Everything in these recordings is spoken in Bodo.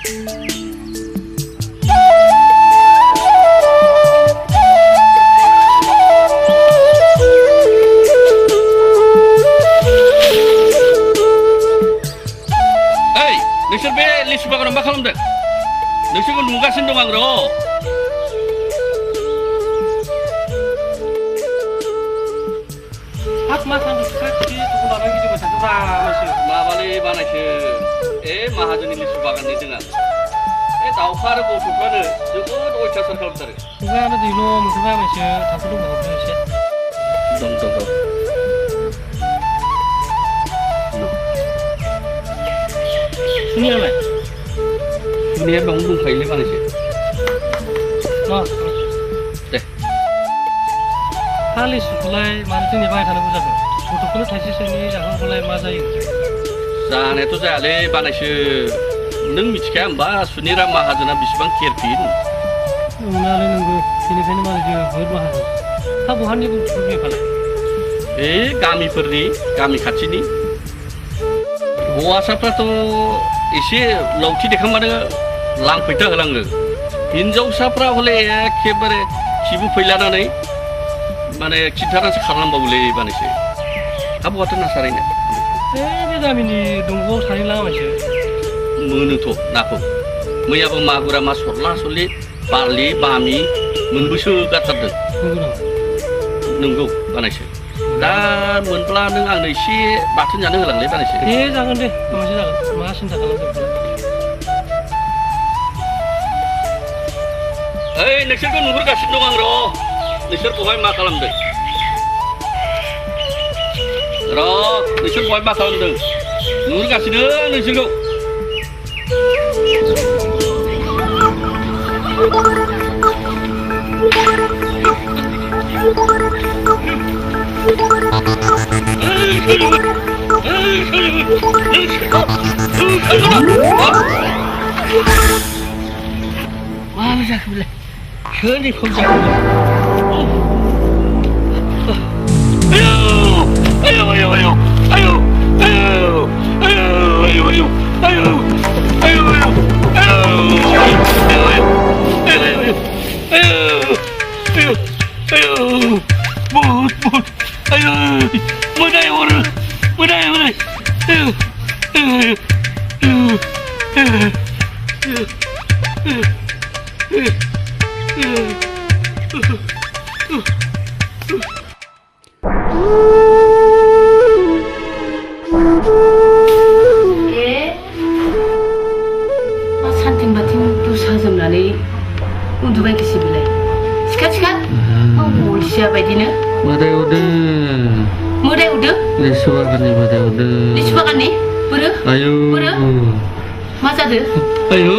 नोंसोर बे लिसु बागानाव मा खालामदों? नोंसोरखौ नुगासिनो दं आं र'। हाब मा खालामदों? खिथुखौ लानानै गिदिंबाय थादोंब्रा मानसि। माबालै बानायसो माहाजोननि लिसु बागाननि जोंहा दाउखा आरो गथ'फ्रानो जोबोद अयथासार खालामथारो। खुगायानो दैल' मोनथारबाय मानसि थांखु दंबावो एसे। दं। सुनियालाय? सुनिया बेयावनो दंखायोलै बानायसो। दे। हा लिसुखौलाय मानो जोंनि बाहाय थानांगौ जाखो? गथ'फोरनो थाइसे थाइनै जाहोनखौलाय मा जायो? जानायाथ' जायालै बानायसो। नों मिथिखाया होमबा सुनिरा माहाजोना बेसेबां केयारफिन? नंनायालाय नंगौ, बेनिखायनो मालाय जोबोद माहाजोन। हा बहानि गथ'फोर बेफालाय? गामि खाथिनि हौवासाफ्राथ' एसे लावथि देखांबानो लांफैथा होलाङो। हिनजावसाफ्रा हले एखेबारे खिबु फैलानानै माने खिन्थानासो खारलांबावोलै बानायसो। हा बहाथो नासारायनो? बे गामिनि दंग'आव थाहैला मानसि। मोनोथ' नाखौ। मैयाबो मागुरा मा सरला सरलि बारलि बामि मोनबोसो गारथारदों। नंगौ नामा? नंगौ बानायसो। दा मोनब्ला नों आंनो एसे बाथोन जानो होलांलै बानायसो। जागोन दे मानसि जागोन। मा सिन्था खालामदों? नोंसोरखौ नुहुरगासिनो दं आं र'। नोंसोर बहाय मा खालामदों? नोंसोर बहाय मा खालामदों? नुहुरगासिनो नोंसोरखौ। मा जाखो बेलाय? सोरनि फन जाखो? सानथिं बाथिं दसा जोमनानै उन्दुबाय गोसो बेलाय सिखा अलसिया बायदिनो मोदाय उदो लिसु बागाननि मोदाय उदो लिसु बागाननि बोरो आयौ मा जादो आयौ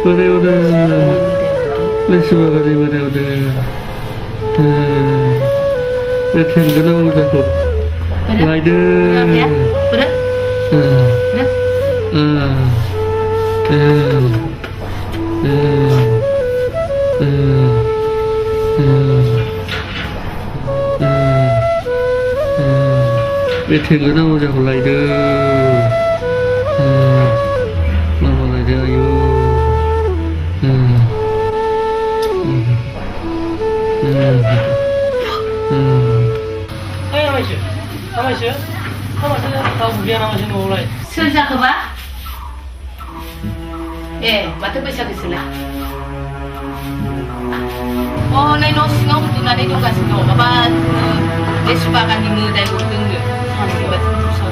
मोदाय उदो लिसु बागाननि मोदाय उदो बे थेंगोना मोजांखौ लायदो बोरो बे थेंगोना मोजांखौ लायदो माबा लायदो आयौ सोर जाखोबा माथो बैसागोसोना नै न' सिङाव उन्दुनानै दंगासिनो दं माबा लिसु बागाननि मोदाय हरदोंनो सानथिं बाथिं दसा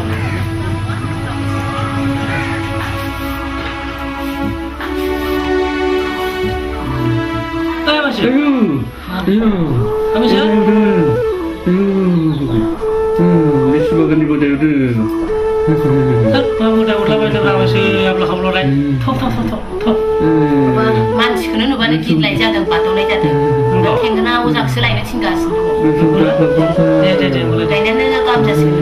लिसु बागाननि मोदाय उदो मानसिखौनो नुबानो गिदलाय जादों बादावनाय जादों थेंगोना अजाखौसो लायनो थिनगासिनो दङ लायनायानो गाहाम जासिगोन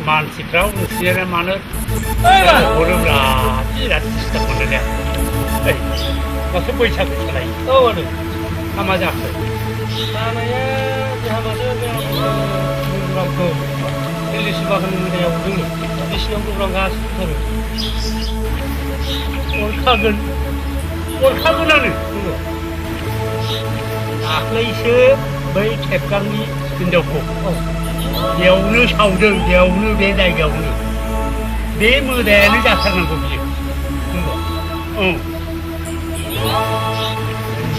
मानसिफ्रा उनसिया मानो 모르구나. 찌라 진짜 모르네. 에이, 뭐 선보이 찾고 있잖아. 떠오르. 아마 잡고. 나나야 하마도 그냥 일리시 박은 그냥 우등이 일리시 연구랑 가서 올카근 하는 그거. 아크레이스 의 캡강이 근접고. 여우는 샤우정, 여우는 배달 여우는. 내 무대를 잡사는 거지. 그거.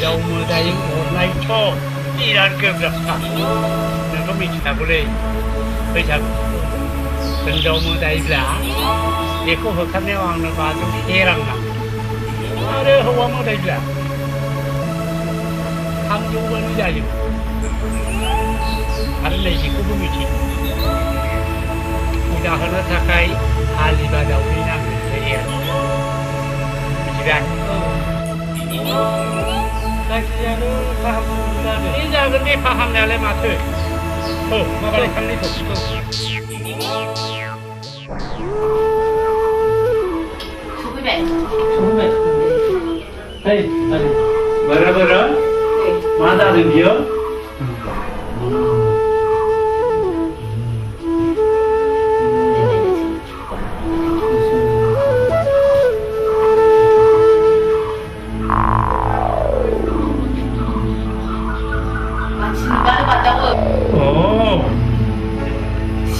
여우 무대에 온라인 쳐. 이란 거 없다. 너도 미치다 그래. 왜 자꾸. 근접 무대이라. 내거 흑한 내 왕는 봐도 해랑 나. 아래 허와 무대이라. 함정원이 자유. 다른 내지 꾸미지. 우다하나 타카이 알리바다 우리나 문제야. 집안. 나기야는 파함나네. 이 작은 데 파함나래 마트. 마발이 칼리 덥고. 소금에. 소금에. 에이, 아니. 뭐라? 네. 마다는요?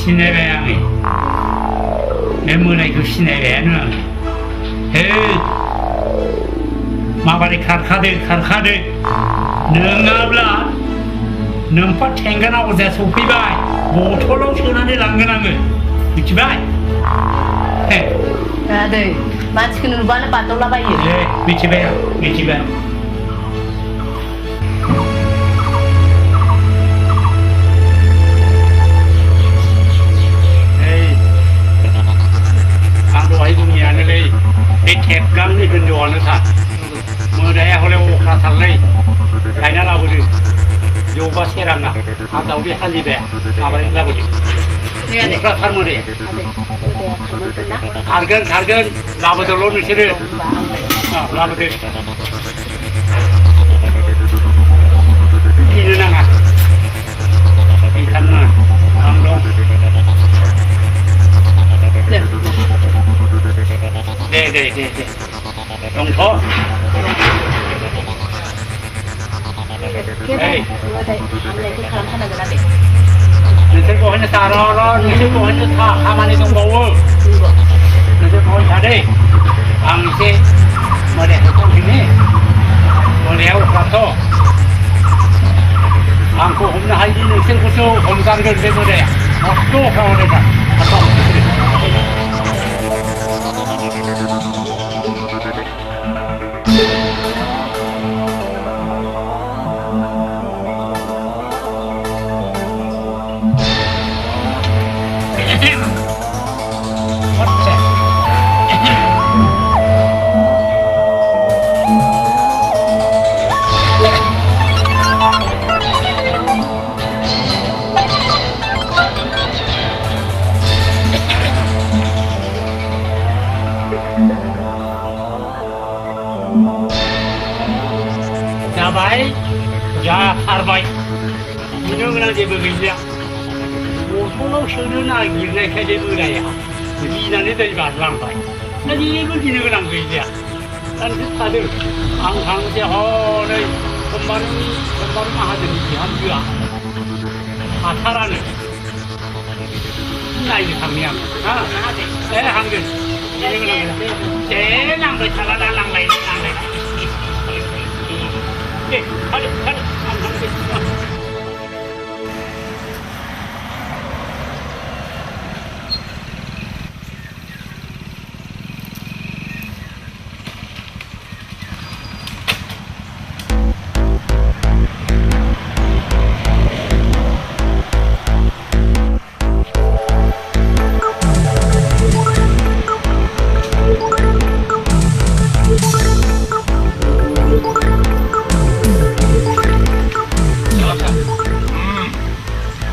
시내배양이 내문의 그 시내배는 마바리 카르카들 능압라 능파 탱가나고 자 소피바이 모토로 시원하게 랑가나게 미치바이 네. 마치는 루바는 빠돌라 봐요. 미치바이 캡강นี่เป็นโยนนะครับมือได้เขาเรียกว่าคาทันเลยใครนั่นเราบุญโยบาเชรังนะอาตาวิฮันลีเบะอาบริลาบุญคาทันมือเดียทาร์เกนลาบุตรล้นนี่ใช่ไหมลาบุตรกินนั่งอ่ะกินขันมาทำลงเด็ลงท้อเฮ้ยนี่ฉันบอกให้ตารอนี่ฉันบอกให้ท่าข้ามาในตรงโบว์นี่ฉันบอกให้ชาได้อังเซ่มาเด็กต้องที่นี่มาแล้วครับท่ออังโคผมนะให้ดีนี่ฉันก็โซ่ผมสั่งเดินไปหมดเลยอ่ะโซ่เขาเลยจ้ะต้อง야, 하르바이. 문영은 제법 이제 오토로 서르나 길래 캐제브라야. 이나네 될 바람바이. 나 이걸 기능을 한 거이야. 난 다들 항상제 허를 선발은 하더니 한주야. 아타라는 나이 상미야. 내 한글. 제 낭을 잘라라 낭라이 낭라이. 네, 가려.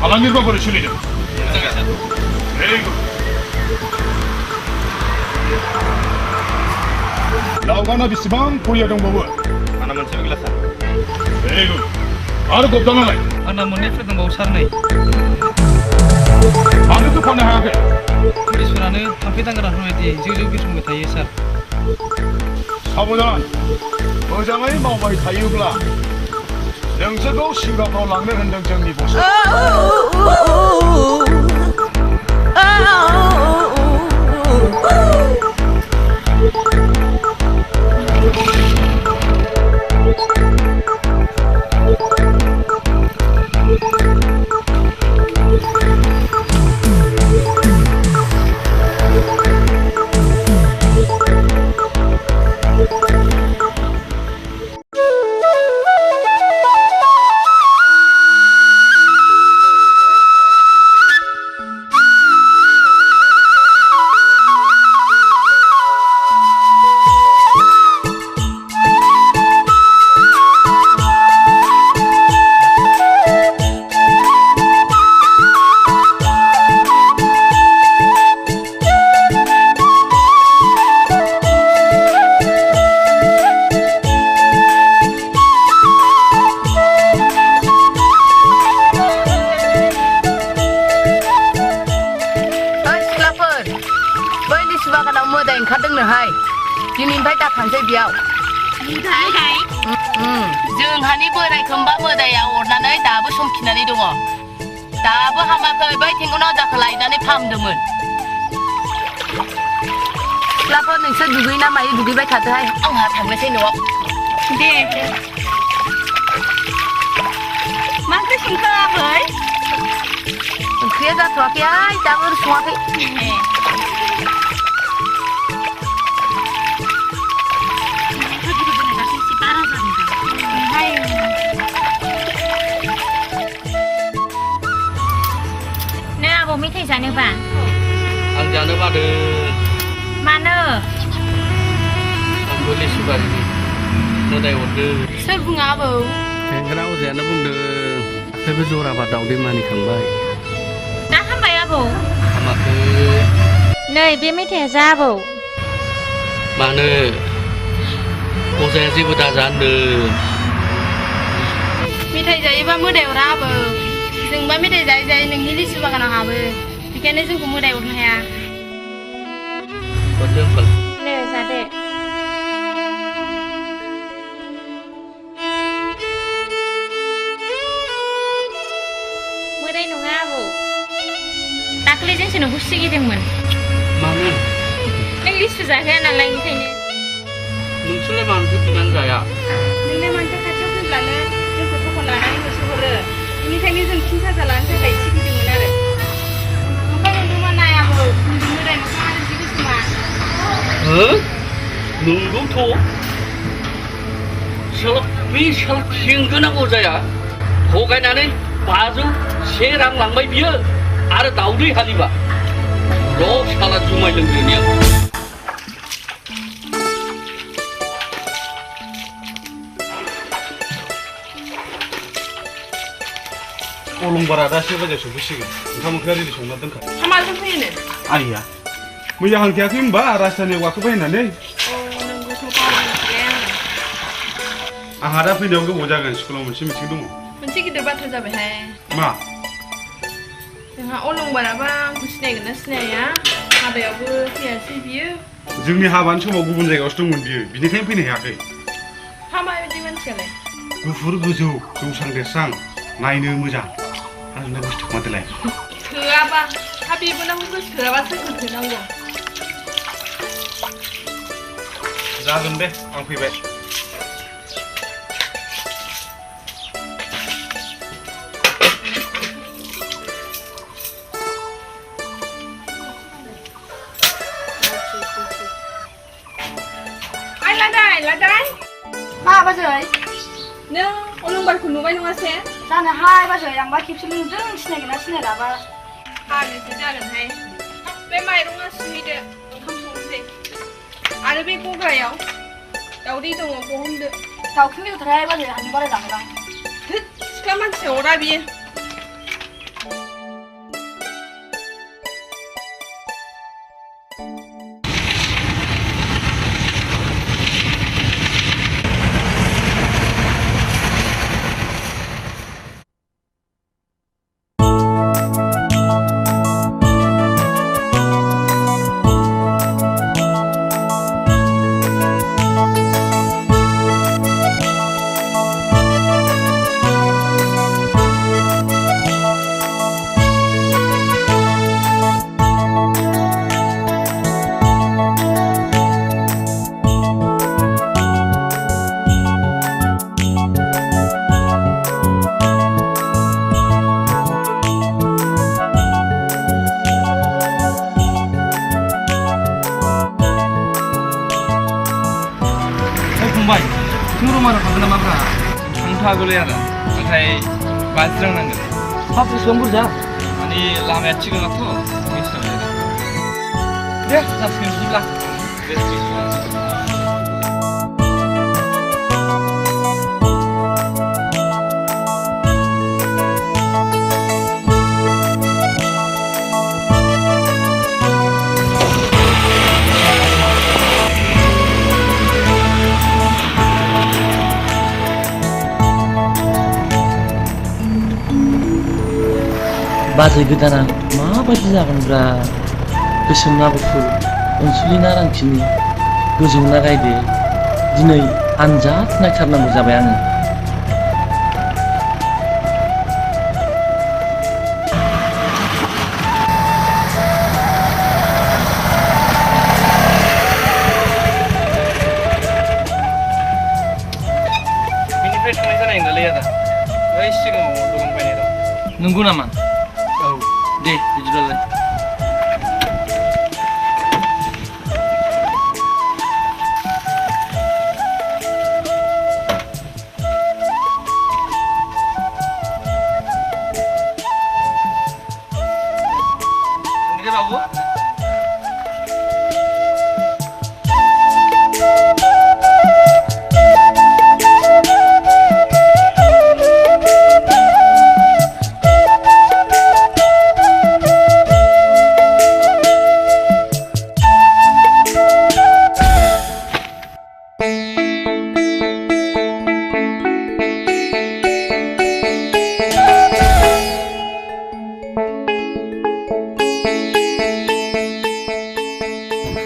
Alan bir babını şöyle. Very good. लावगाना बेसेबां फरिया दंबावो आंना मोनसेबो गैला सार भेरि गुड आरो गब्दानालाय आंना मोननैफोर दंबावो सार नै मानोथो फाननो हायाखै पुलिसफोरानो थाम्फै दांग्राफोर बायदि जिउ जिउ बिरसंबाय थायो सार साबधान मोजाङै मावबाय थायोब्ला नोंसोरखौ सिंगाफ्राव लांनो होनदों जोंनि बसआ दिनैनिफ्राय दा थांसै बेयाव जोंहानि बोराय खोम्बा मोदाया अरनानै दाबो समखिनानै दङ दाबो हामाखै बै थेंगनाव जाखो लायनानै फाहामदोंमोन सिख्लाफोर नोंसोर दुगैना मायो दुगैबाय थादोहाय आंहा थांनोसै न'आव दे मा ओंख्रि संखो आबै ओंख्रिया जाथ'वाखैहाय दाबो सङाखै मेथाइ जानोबा आं जानो बादों मानो आंबो लिसुबारिनि मोदाय हरदों सोर बुङो आबौ थेंगोना अजायानो बुंदों आखाइबो जराबा दावदै मानिखांबाय दा हामबाय आबौ हामाखै नै बे मेथाइया जा आबौ मानो अजाया जेबो दाजा होनदों मेथाइ जायोबा मोदाय अरा आबौ जोंबा मेथाइ जायै जायै नोंनि लिसु बागानाव हाबो बेखायनो जोंखौ मोदाय अरनो हाया हरदों होनबाल नै जादो मोदाय नङा आबौ दाख्लै जोंसो नोंखौ सिगिदोंमोन मानो नों लिसु जाहोआ नालाय ओंखायनो नोंसोरलाय मानोथो बिनानै जाया नोंलाय मानोथो खाथियाव फैब्लानो जोंखौ थखन लानानै होसोहरो बेनिखायनो जों फिन साजा लानो थाखाय सिगिदोंमोन आरो ओमफ्राय नोंथांमोन नायाबो मोदाय मोखां आरो जि गोसोमा नंगौथ' बे थेंगोना अजाया थगायनानै 500 रां लांबाय बियो आरो दावदै हालिबा र' साला जुमाय लोंग्रोनिया अलंबारा दा 7 बाजियाव सफैसिगोन ओंखाम ओंख्रिया रेडि संना दोनखा माजों फैयोनो आइया मैया हांखायाखै होनबा राजधानियाव गाखोबाय होननानै आंहा दा फैनायाव गोबाव जागोन स्कुलाव मोनसे मिटिं दङ मोनसे गिदिर बाथ्रा जाबायहाय मा जोंहा अलंबाराबा आंखौ सिनायगोन ना सिनाया हाबायावबो फैयासै बियो जोंनि हाबानि समाव गुबुन जायगायावसो दंमोन बियो बिनिखायनो फैनो हायाखै माबायदि मानसियालाय गुफुर गोजौ जौस्रां देरस्रां नायनो मोजां आंनो बुस्थु माथोलाय थोआबा हा बेबो नांगौ गोसोआबा सोरखौ थोनांगौ जागोन दे आं फैबाय मा बाजै नों अलंबारखौ नुबाय नङासे जानोहाय बाजै आंबा खेबसे नुदों सिनायगोन ना सिनायलाबा हानोसो जागोनहाय बे माइरङा सुहैदो ओंखाम संसै आरो बे गग्रायाव दावदै दङ गहमदो दाउखि बेदरहाय बाजै हानो बारायलाङोदां सिख्ला मानसि अरा बियो फंबाय धोरोमानो थांगोन नामाब्रा? थांथागौलै आदा नाथाय बाज्रांनांगोन हाब बेसेबां बुरजा? माने लामाया थिग नङाथ' मिथिबाय आदा दे जासिगोन बिदिब्ला बाजै गोदाना माबायदि जागोनब्रा गोसोम ना गुफुर अनसुलि ना रांखिनि गोजौ ना गायदे दिनै आनजाद नायथारनांगौ जाबाय आङो बिनिफ्राय थांनाय जानाय नंलालै आदा बै सिगाङाव दलं बायनाय दं नंगौ नामा? औ दे बिदिब्लालाय दे बाबु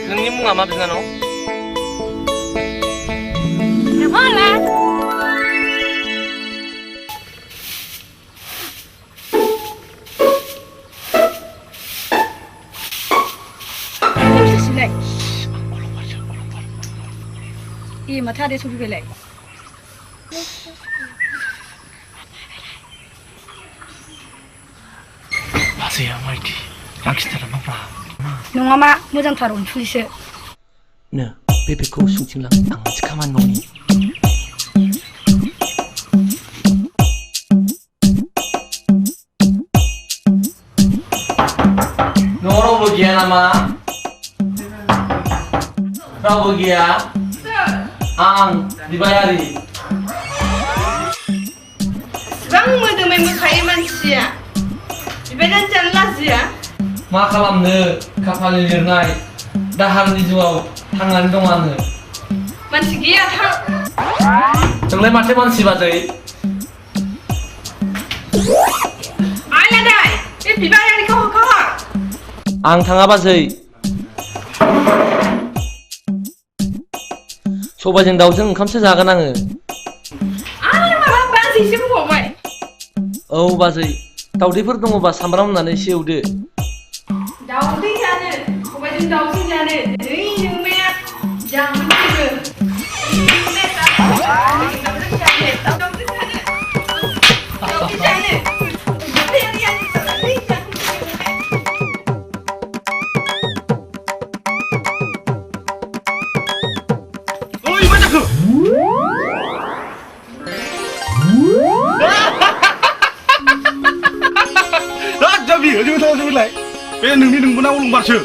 नोंनि मुङा मा बिनानाव? Hola. Sini. Iya, mata ada sufi belai. बाजैया माबायदि लाखिथारा माब्रा? नङा मा मोजांथार अनसुलिसो नो बे बेखौ सोंथिंलां आं मोनसे खामानि मावनि न'आव रावबो गैया नामा? रावबो गैया? आं बिबायारि इसिबां मोदोमै मोखायो मानसिया बेबायदिनो जानो लाजिया मा खालामनो खाफालनि लिरनाय दाहारनि जिउआव थांनानै दं आङो मानसि गैया थां नोंलाय माथो मानसि बाजै आइलादाय बे बिबायारिखौ होखोहर आं थाङा बाजै सबायजों दाउजों ओंखामसो जागोन आङो आरो माबा बाजैसो बुंबावबाय औ बाजै दाउदैफोर दङबा सामब्राम होननानै एसे एवदो दाउदै जानो सबायजों दाउजों जानो नै नोंमाया जामुननिबो ओइ मा जाखो? दा बियो जों थाव जोंलाय बे नोंनि नोंबोना अलंबारसो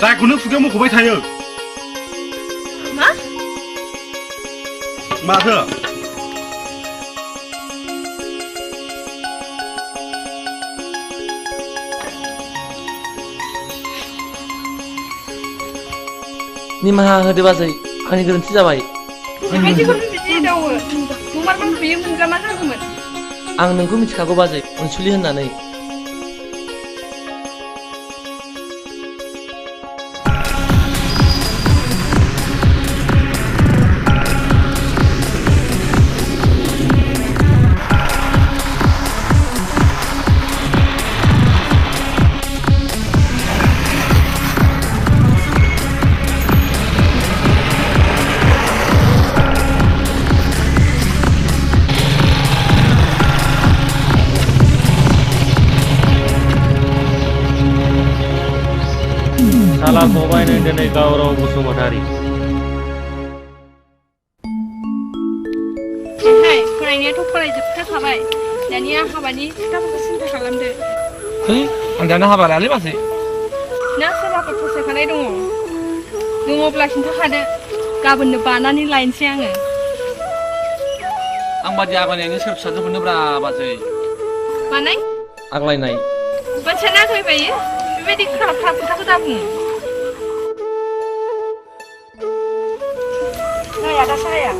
जायखौनो खुगायाव मख'बाय थायो मा? माथो? निमाहा होदो बाजै आंनि गोरोन्थि जाबाय बेबायदिखौनो बिदि दावो नंमारगौ बियो मोनब्ला मा जागौमोन आं नोंखौ मिथिखागौ बाजै अनसुलि होननानै साला फंबाय नों दिनै गावराव बसुमतारी फरायनायाथ' फरायजोबखाबाय दानिया हाबानि खोथाफोरखौ सिन्था खालामदो आं दानो हाबा लायालै बाजै ना सोरबाफोर फसायखानाय दङब्ला खिन्थाखादो गाबोननो बानानै लायनोसै आङो आं बादि आग्लायनायनि सोर फिसाजो मोननोब्रा बाजै बानाय आग्लायनाय मानसिया नाग्लायबायो बेबायदि खालाब खालाब खोथाखौ दा बुं नै आदा साहाया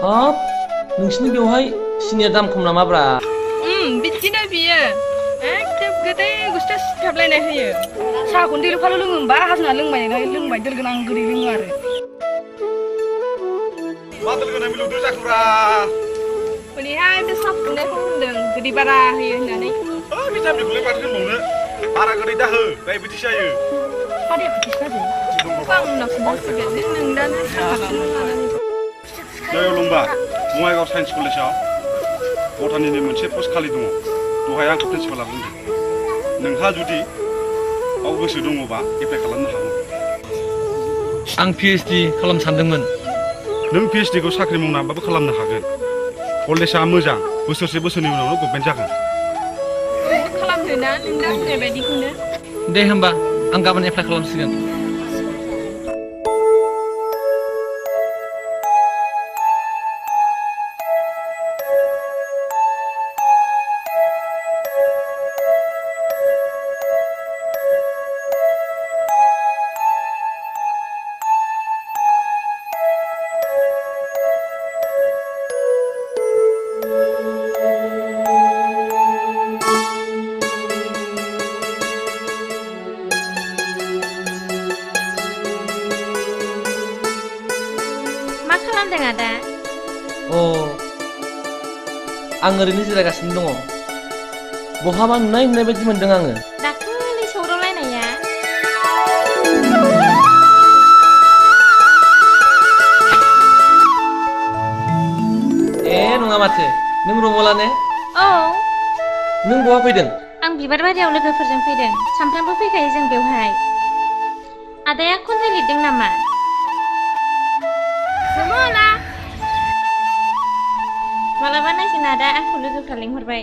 हाब नोंसिनि बेवहाय सिनिया दाम खम नामाब्रा बिदिनो बियो एकदम गोदै गुस्था सिथाबलायनाय होयो साहाखौनो दैल'फाल' लोङो होमबा हाजना लोंबाय दोल गोनां गोदै लोङो आरो मा दोल गोनां मिलौदो जाखोब्रा हनैहाय बे साहा फुदुंनायखौ होनदों गोदै बारा होयो होननानै भिटामिनखौलाय माथो होनबावनो बारा गोदै दा हो डायबेटिस जायो मा डायबेटिस जादों आं उनाव खोन्थासिगोन नों दानो साहाखौनो लानानै नै लंबा बङाइगाव साइन्स कलेजाव बटानिनि मोनसे पस्ट खालि दङ दहाय आंखौ प्रिन्सिपाला बुंदों नोंहा जुदि गाव गोसो दङबा एप्लाइ खालामनो हागौ आं PhD खालामनो सानदोंमोन नों PhD खौ साख्रि मावनानैबाबो खालामनो हागोन कलेजआ मोजां बोसोरसे उनावनो गभर्नमेन्ट जागोन खालामदो ना नों दा बुंनाय बायदिखौनो दे होमबा आं गाबोन एप्लाइ खालामसिगोन आदा आं ओरैनो जिरायगासिनो दङ बहाबा नुनाय बायदि मोनदों आङो दाखालि सौदावलायनाया नङा माथो नों रमला ने औ नों बहा फैदों आं बिबार बारियाव लोगोफोरजों फैदों सानफ्रामबो फैखायो जों बेवहाय आदाया खन्थाइ लिरदों नामा सोमोना मालाबा नायगोन आदा आंखौ लोगोफ्रा लिंहरबाय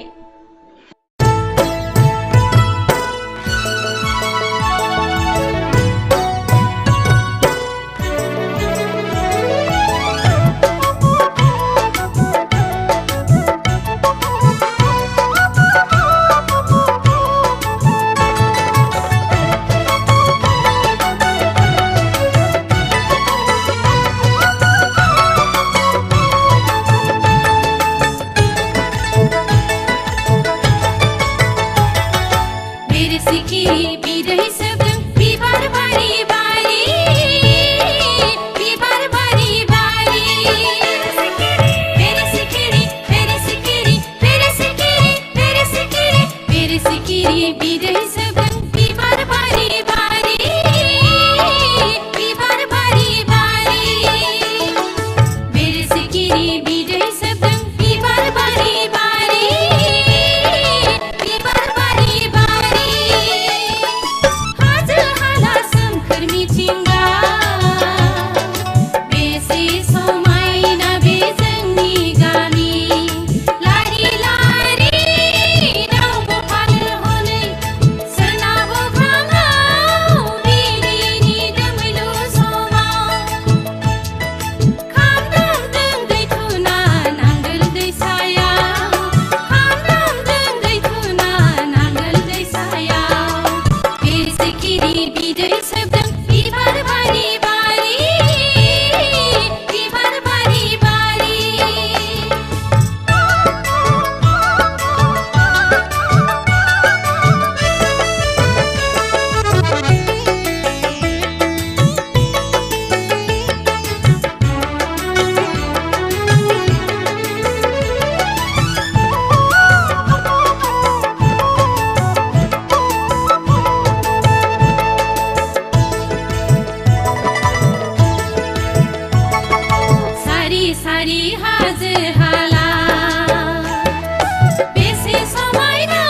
हाजो हाला बेसे समायना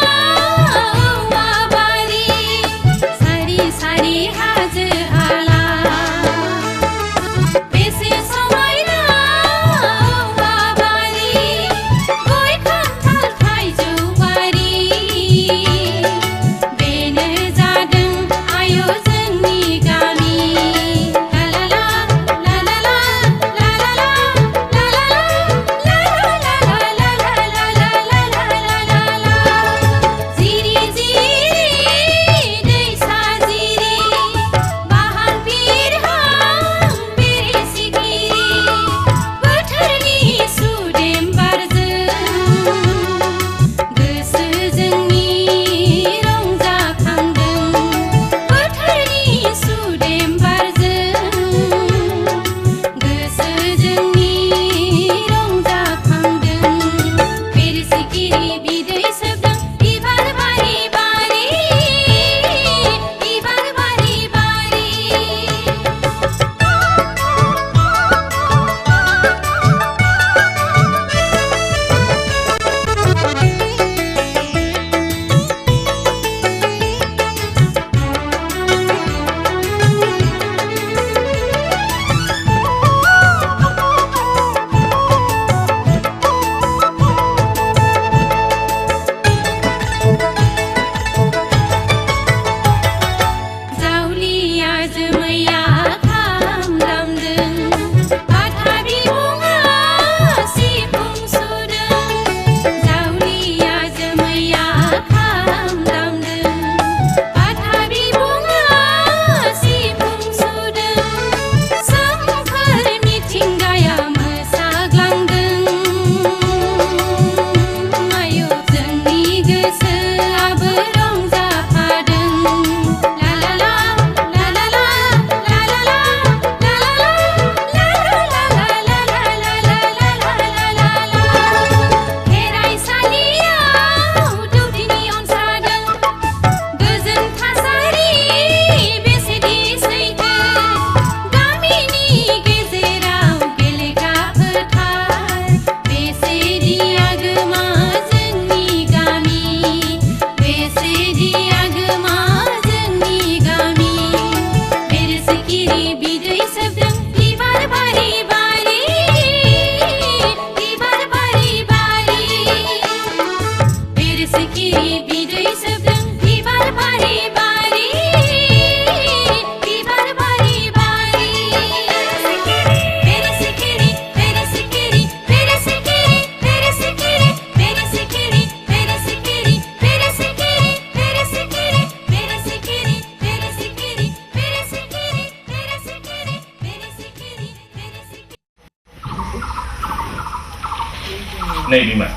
नै बिमा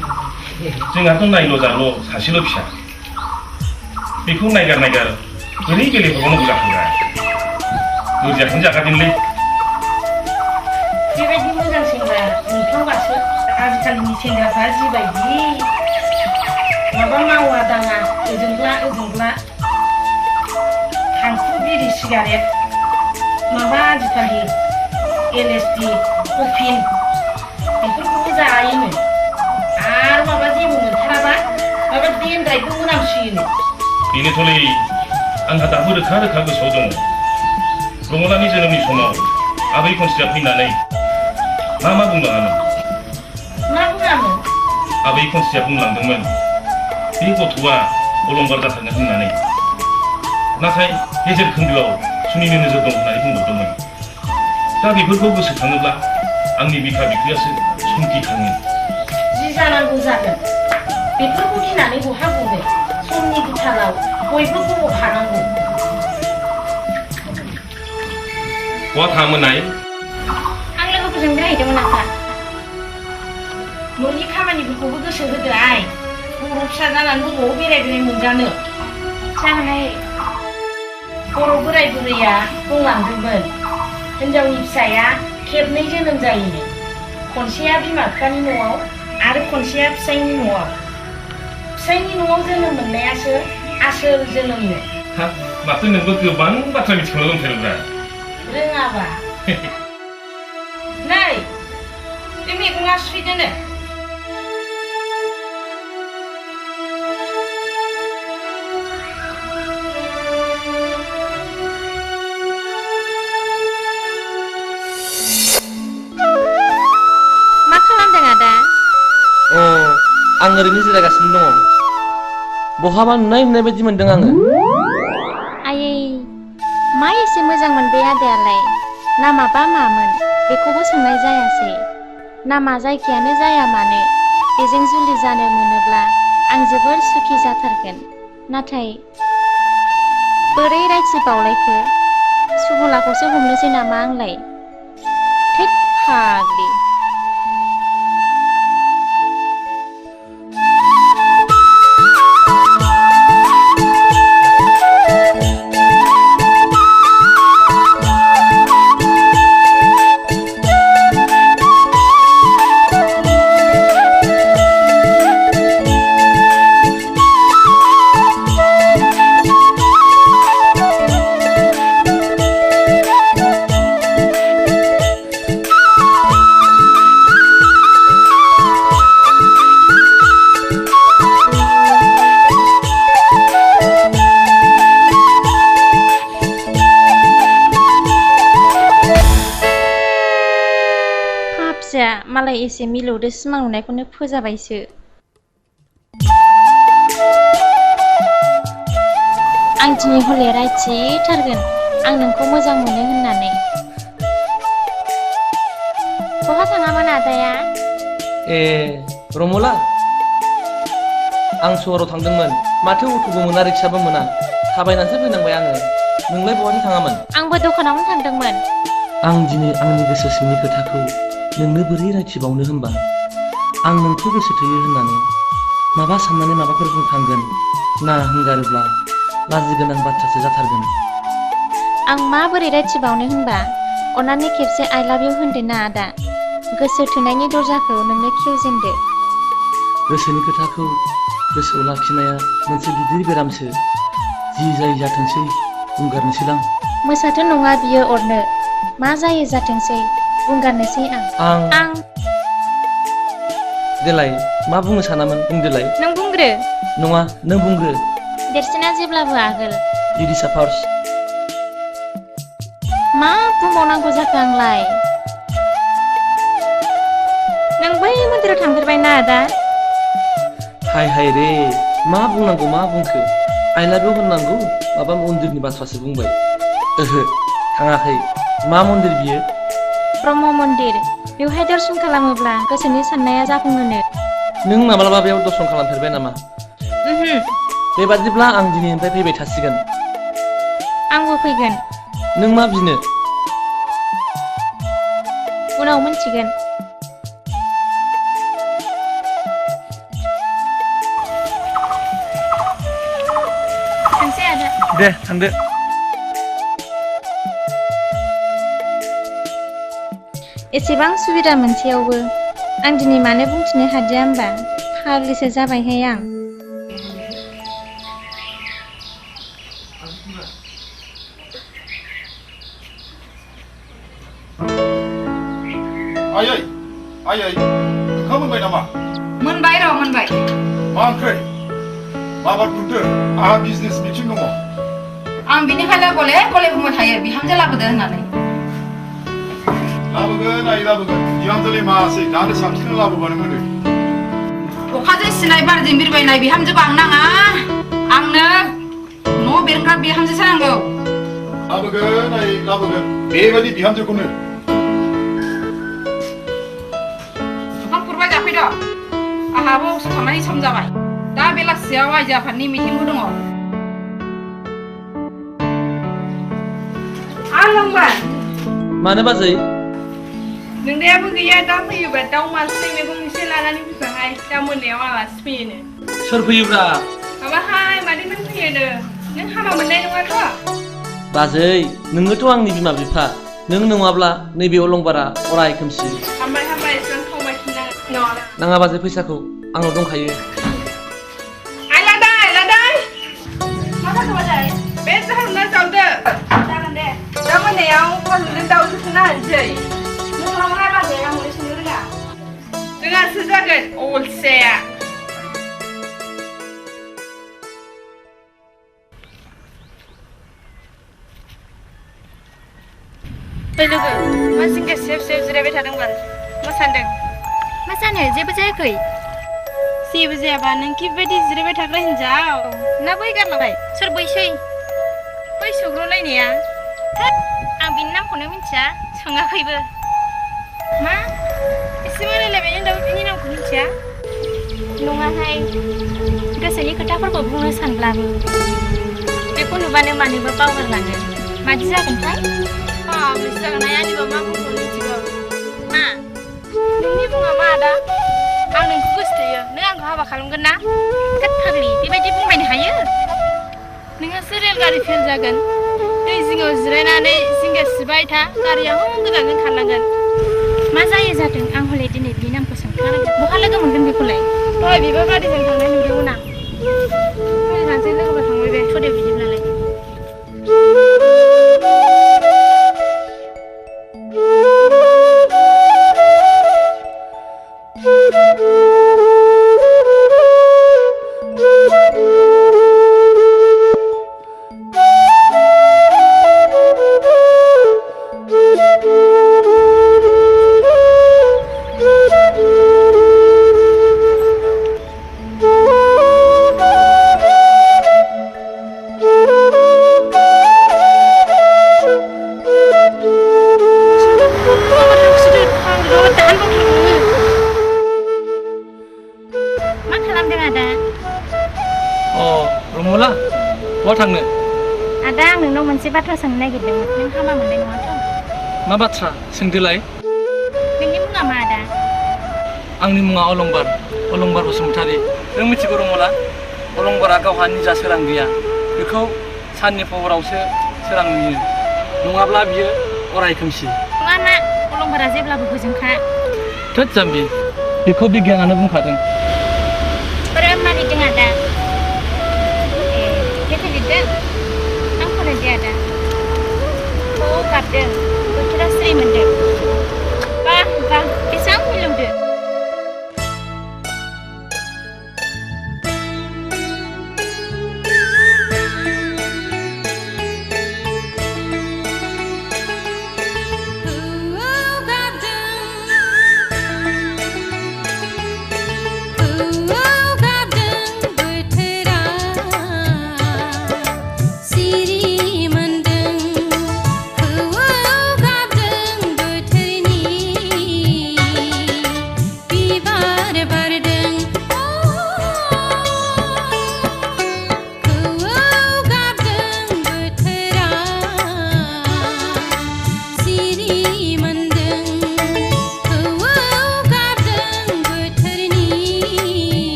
जोंहाथ' नायल' जाल' सासेल' फिसा बेखौ नायगार बोरै गेलेहरनांगौ जाखोब्रा बुरजाखौनो जाखादोंलै बेबायदि मोजां सेंग्रा नुफ्लांबासो आजिखालिनि सेंग्राफ्रा जिबायदि माबा मावा दाङा ओजोंब्ला थांखु बिरि सिगारेट माबा आजिखालि LSD कफिन बेफोरखौबो जायोनो आरो माबा जेबो मोनथाराबा माबा देनद्रायबो मोनामसुयोनो बेनोथ'लै आंहा दाबो रोखा गोसोआव दङ रमलानि जोनोमनि समाव आबै खनस्रिया फैनानै मा बुंलाङामोन मा बुङामोन आबै खनस्रिया बुंलांदोंमोन बे गथ'आ अलंबार जाथारगोन होननानै नाथाय गेजेर खोन्दोआव सुनिनो नोजोर दं होननानै बुंबावदोंमोन दा बेफोरखौ गोसोखाङोब्ला आंनि बिखा बिख्रियासो समखिखाङो जि जानांगौ जागोन बेफोरखौ गिनानै बहा बुङो समनि गुथालाव बयबो गब'खानांगौ बहा थाङामोननाय आं लोगोफोरजों बेरायहैदोंमोन आफा न'नि खामानिफोरखौबो गोसो होदो आइ बर' फिसा जानानै बबाव बेरायबोनाय मोनजानो जाहोनाय बर' बोराय बुरैया बुंलांदोंमोन हिनजावनि फिसाया खेबनै जोनोम जायोनो खनसेया बिमा बिफानि न'आव आरो खनसेया फिसायनि न'आव जोनोम मोननायासो आसोल जोनोमनो हा माथो नोंबो गोबां बाथ्रा मिथिखांनो दंथारोब्रा रोङाबा नै बे मैगङा सुफैदोनो मा खालामदों आदा आं ओरैनो जिरायगासिनो दङ बहाबा नुनाय बायदि मोनदों आङो आयै मा एसे मोजांमोन बे आदायालाय नामाबा मामोन बेखौबो सोंनाय जायासै नामा जायखियानो जाया मानो बेजों जुलि जानो मोनोब्ला आं जोबोर सुखि जाथारगोन नाथाय बोरै रायथि बावलायखो सुबलाखौसो हमनोसै नामा आंलाय थेक फाग्लि मालाय एसे मिलौदो सिमां नुनायखौनो फोजाबायसो आं दिनै हले रायथिथारगोन आं नोंखौ मोजां मोनो होननानै बहा थाङामोन आदाया रमला आं सहराव थांदोंमोन माथो अट'बो मोना रिक्साबो मोना थाबायनानैसो फैनांबाय आङो नोंलाय बहाथो थाङामोन आंबो दखानावनो थांदोंमोन आं दिनै आंनि गोसो सिंनि खोथाखौ नोंनो बोरै रायथिबावनो होनबा आं नोंखौ गोसो थोयो होननानै माबा साननानै माबाफोर बुंखांगोन ना हंगारोब्ला लाजि गोनां बाथ्रासो जाथारगोन आं माबोरै रायथिबावनो होनबा अन्नानै खेबसे आइ लाभ इउ होनदो ना आदा गोसो थोनायनि दरजाखौ नोंनो खेवजेनदो गोसोनि खोथाखौ गोसोआव लाखिनाया मोनसे गिदिर बेरामसो जि जायो जाथोंसै बुंगारनोसैलां मोसाथ' नङा बियो अरनो मा जायो जाथोंसै बुंगारनोसै आं देलाय मा बुंनो सानामोन बुंदोलाय नों बुंग्रो नङा नों बुंग्रो देरसिना जेब्लाबो आगोल लिडिसा फार्स्ट मा बुंबावनांगौ जाखो आंलाय नों बै मन्दिराव थांफेरबाय ना आदा हाय रे मा बुंनांगौ मा बुंखो आइ लाभ इउ होननांगौ माबा मन्दिरनि बाथ्रासो बुंबाय ओहो थाङाखै मा मन्दिर बियो ब्रह्म मन्दिर बेवहाय दर्शन खालामोब्ला गोसोनि साननाया जाफुङोनो नों माब्लाबा बेयाव दर्शन खालामफेरबाय नामा बेबादिब्ला आं दिनैनिफ्राय फैबाय थासिगोन आंबो फैगोन नों मा बिनो उनाव मोनथिगोन दे थांदो एसेबां सुबिदा मोनसेयावबो आं दिनै मानो बुंथिनो हादिया होमबा फाग्लिसो जाबायहाय आं आयै आयै ओंखाम मोनबाय नामा मोनबाय र' मोनबाय मा ओंख्रै माबा बुंदो आंहा बिजनेस मिटिं दङ आं बिनिखायनो गले गले बुंबाय थायो बिहामजो लाबोदो होननानै लाबोगोन आयै लाबोगोन बिहामजोलाय मासै दानो साबसिन लाबोबानो मोनो अखाजों सिनाय बारजों बिरबायनाय बिहामजोबो आं नाङा आंनो न' बेरग्रा बिहामजोसो नांगौ लाबोगोन आयै लाबोगोन बेबायदि बिहामजोखौनो ओंखाम खुरबाय जाफैद' आंहाबो अफिस थांनायनि सम जाबाय दा बेलासियाव आइजो आफादनि मिटिंबो दङ आलंबार मानो बाजै नोंदायाबो गैया दा फैयोबा दाउ मासे मैगं एसे लानानै फैफाहाय दा मोनायाव आलासि फैयोनो सोर फैयोब्रा माबाहाय मादैमोन फैयोनो नों हाबा मोननाय नङाथ' बाजै नोङोथ' आंनि बिमा बिफा नों नङाब्ला नैबे अलंबारा अराय खोमसि हामबाय हामबाय जों खावबायफिननाङा नाङा बाजै फैसाखौ आंनाव दंखायो आइलादाय मा जाखो बाजै बे जाहारना जावदो जागोन दे दा मोनायाव फालुजों दाउजों संना होनोसै नों माबाहाय बाजै आं हरै संनो रोङा रोङासो जागोन अलसिया ओइ लोगो मा जिंगा सेब सेब जिरायबाय थादोंबाल मा सानदों मा जानो जेबो जायाखै जेबो जायाबा नों बेबायदि जिरायबाय थाग्रा हिनजाव ना बै गारलांबाय सोर बैसै बै सौग्रावलायनाया थोद आं बिनि नामखौनो मिथिया सोङाखैबो मा एसेबो रायलायबाय नों दाबो बिनि नामखौ मिथिया नङाहाय गोसोनि खोथाफोरखौ बुंनो सानब्लाबो बेखौ नुबानो मानोबा बावगारलाङो मादि जागोनथाय बैसो जागोनहाय आंनिबा मा बुंनो मिथिगौ मा नोंनि बुङा मा आदा आं नोंखौ गोसोथोयो नों आंखौ हाबा खालामगोन ना थोद फाग्लि बेबायदि बुंबायनो हायो नोंहासो रेलगारि फेल जागोन दै जिङाव जिरायनानै जिंगा सिबाय था गारिया गोजानजों खारलांगोन मा जायो जादों आं हले दिनै बिनि नामखौ सोंखानांगोन बहा लोगो मोनगोन बेखौलाय दहाय बिबार बारिजों थांनाय नुदोंमोन आं मोजांसै लोगोफोर थांबाय बे थ'दे बिदिब्लालाय बहा थांनो आदा आं नोंनाव मोनसे बाथ्रा सोंनो नागिरदोंमोन नों हाबा मोननाय नङाथ' मा बाथ्रा सोंदोलाय नोंनि मुङा मा आदा आंनि मुङा अलंबार बसुमतारी नों मिथिगौ रमला अलंबारा गावहा निजा सोरां गैया बेखौ साननि फहरावसो सोरां नुयो नङाब्ला बियो अराय खोमसि नङा ना अलंबारा जेब्लाबो गोजोंखा थोद जाम्बि बेखौ बिगियानानो बुंखादों बोरै मानिदों आदा लिरदों आं फरायदो आदा गारदों बोथोरा स्रि मोनदों बाह बाह बेसेबां मिलौदो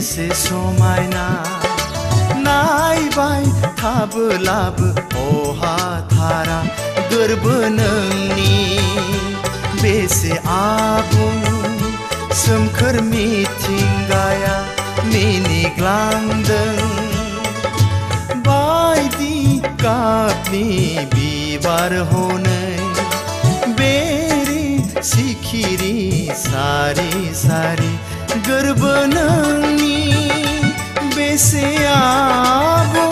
बेसे समायना नायबाय थाबोलाबो अहाथारा गोरबो नोंनि बेसे आबुं सोमखोर मिथिंगाया मिनिग्लांदों बायदि गाबनि बिबार हनै बेरे सिखिरि सारि सारि गोरबो नोंनि बेसे आबुं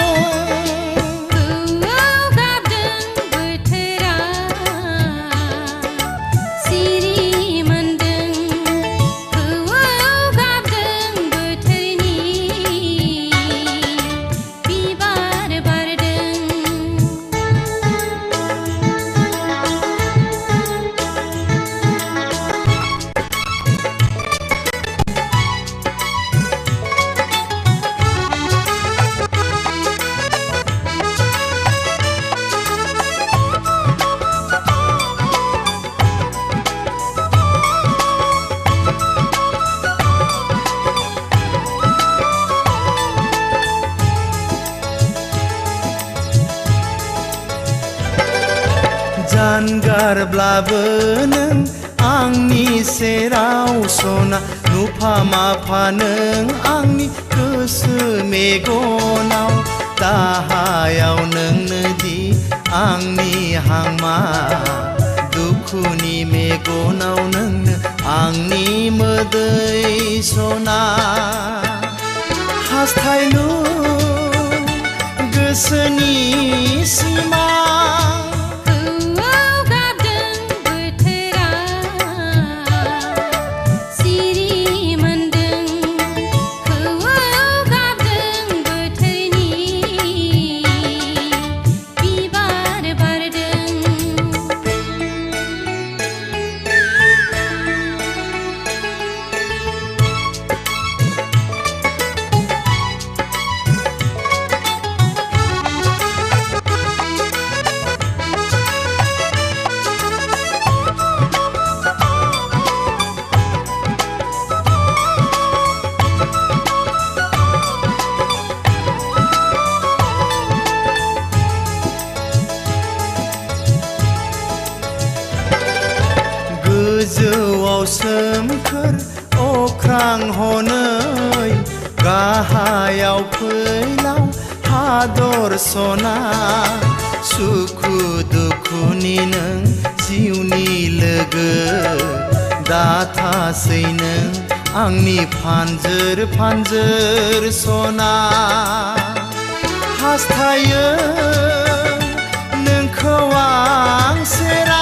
जानगारब्लाबो नों आंनि सेराव सना नुफा माफा नों आंनि गोसो मेगनाव दाहायाव नोंनो दि आंनि हांमा दुखुनि मेगनाव नोंनो आंनि मोदै सना हास्थायलु गोसोनि सिमा गोजौआव सोमखोर अख्रां हनै गाहायाव फैलाव हादर सना सुखु दुखुनि नों जिउनि लोगो दाथासै नों आंनि फानजोर फानजोर सना हास्थायो नोंखौ आं सेराव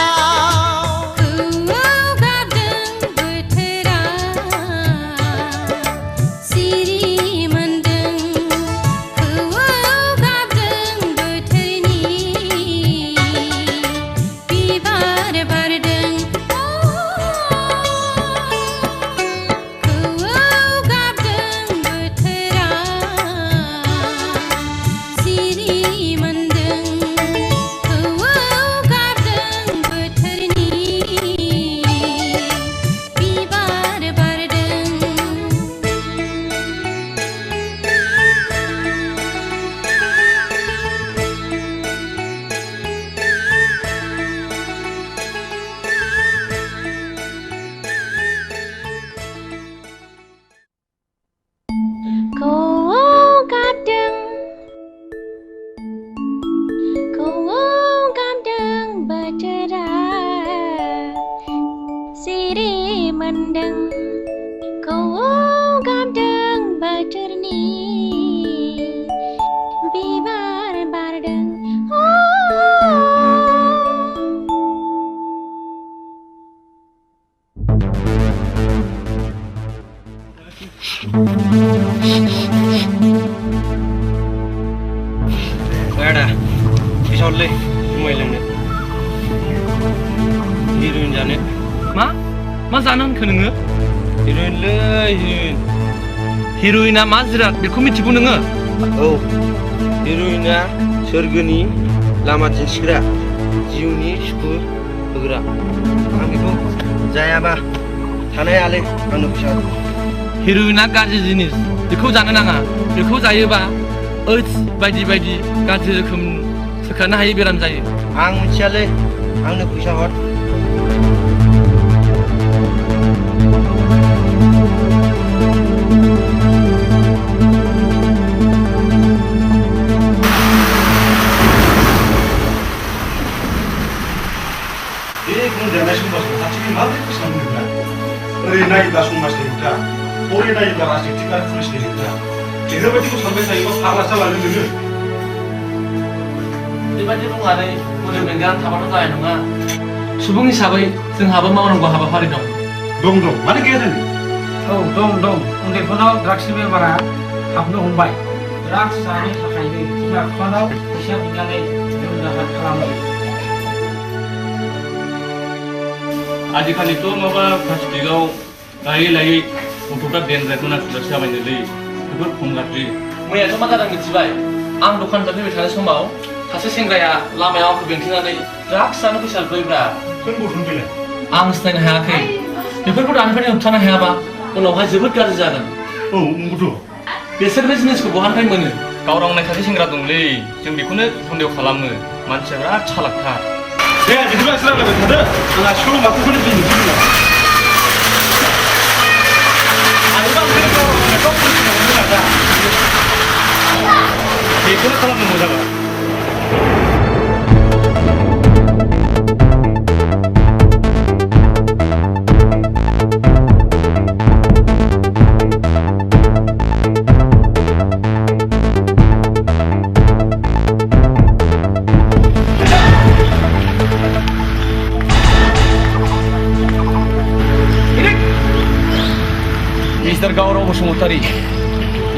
Ada, bisa oleh cuma ilangnya. Heroin janet. मा जानो होनखो नोङो? हेर'इनलै हेर'इन। हेर'इना मा जिराद बेखौ मिथिगौ नोङो? औ, हेर'इना सोरगोनि लामा दिन्थिग्रा, जिउनि सुखु होग्रा। आं बेखौ जायाबा थानो हायालै आंनो फैसा। हेर'इनआ गाज्रि जिनिस बेखौ जानो नाङा बेखौ जायोबा ओइड्स बायदि बायदि गाज्रि रोखोम सोखानो हायै बेराम जायो आं मिथियालै आंनो फैसा हर बे गुंदेरनाय समाजखौ खाथिनि माबोरै फोसाबनो नोंना ओरै नायोब्ला समाजनि हेंथा हरै नायोब्ला राजनितिक आरो पुलिसनि हेंथा बेफोरबायदिखौ सानबाय थायोबा फाग्ला जालांगोन नोङो बेबायदि बुंनानै मोदोम बेंगानानै थाबाथ' जानाय नङा सुबुं हिसाबै जोंहाबो मावनांगौ हाबाफारि दं मानो गैया जानो औ दं उन्दैफोरनाव ड्राग्सनि बेमारा हाबनो हमबाय ड्राग्स जानो थाखायनो बिमा बिफानाव फैसा बिनानै लोमजानाय खालामो आजिखालिथ' माबा प्लास्टिकआव लायै लायै गथ'फ्रा देनद्रायखौ नाखुदासो जाबायनोलै जोबोद खम गाज्रि मैयाथ' मा जादों मिथिबाय आं दखाननिफ्राय फैबाय थानाय समाव सासे सेंग्राया लामायाव आंखौ बेंथेनानै ड्राग्स जानो फैसा बिबायब्रा सोर गथ'न बेलाय आं सिनायनो हायाखै बेफोरखौ दानिफ्रायनो होबथानो हायाबा उनावहाय जोबोद गाज्रि जागोन औ नंगौथ' बिसोर बे जिनिसखौ बहानिफ्राय मोनो गावरांनाय सासे सेंग्रा दंलै जों बेखौनो सन्देह खालामो मानसिया बिराद चालाकथार दे बिदिब्ला एसे रायलायबाय थादो आंहा सल'माखौनो दिनै मिथिला बेखौनो खालामनो मोजां मिस्टार गावराव बसुमतारी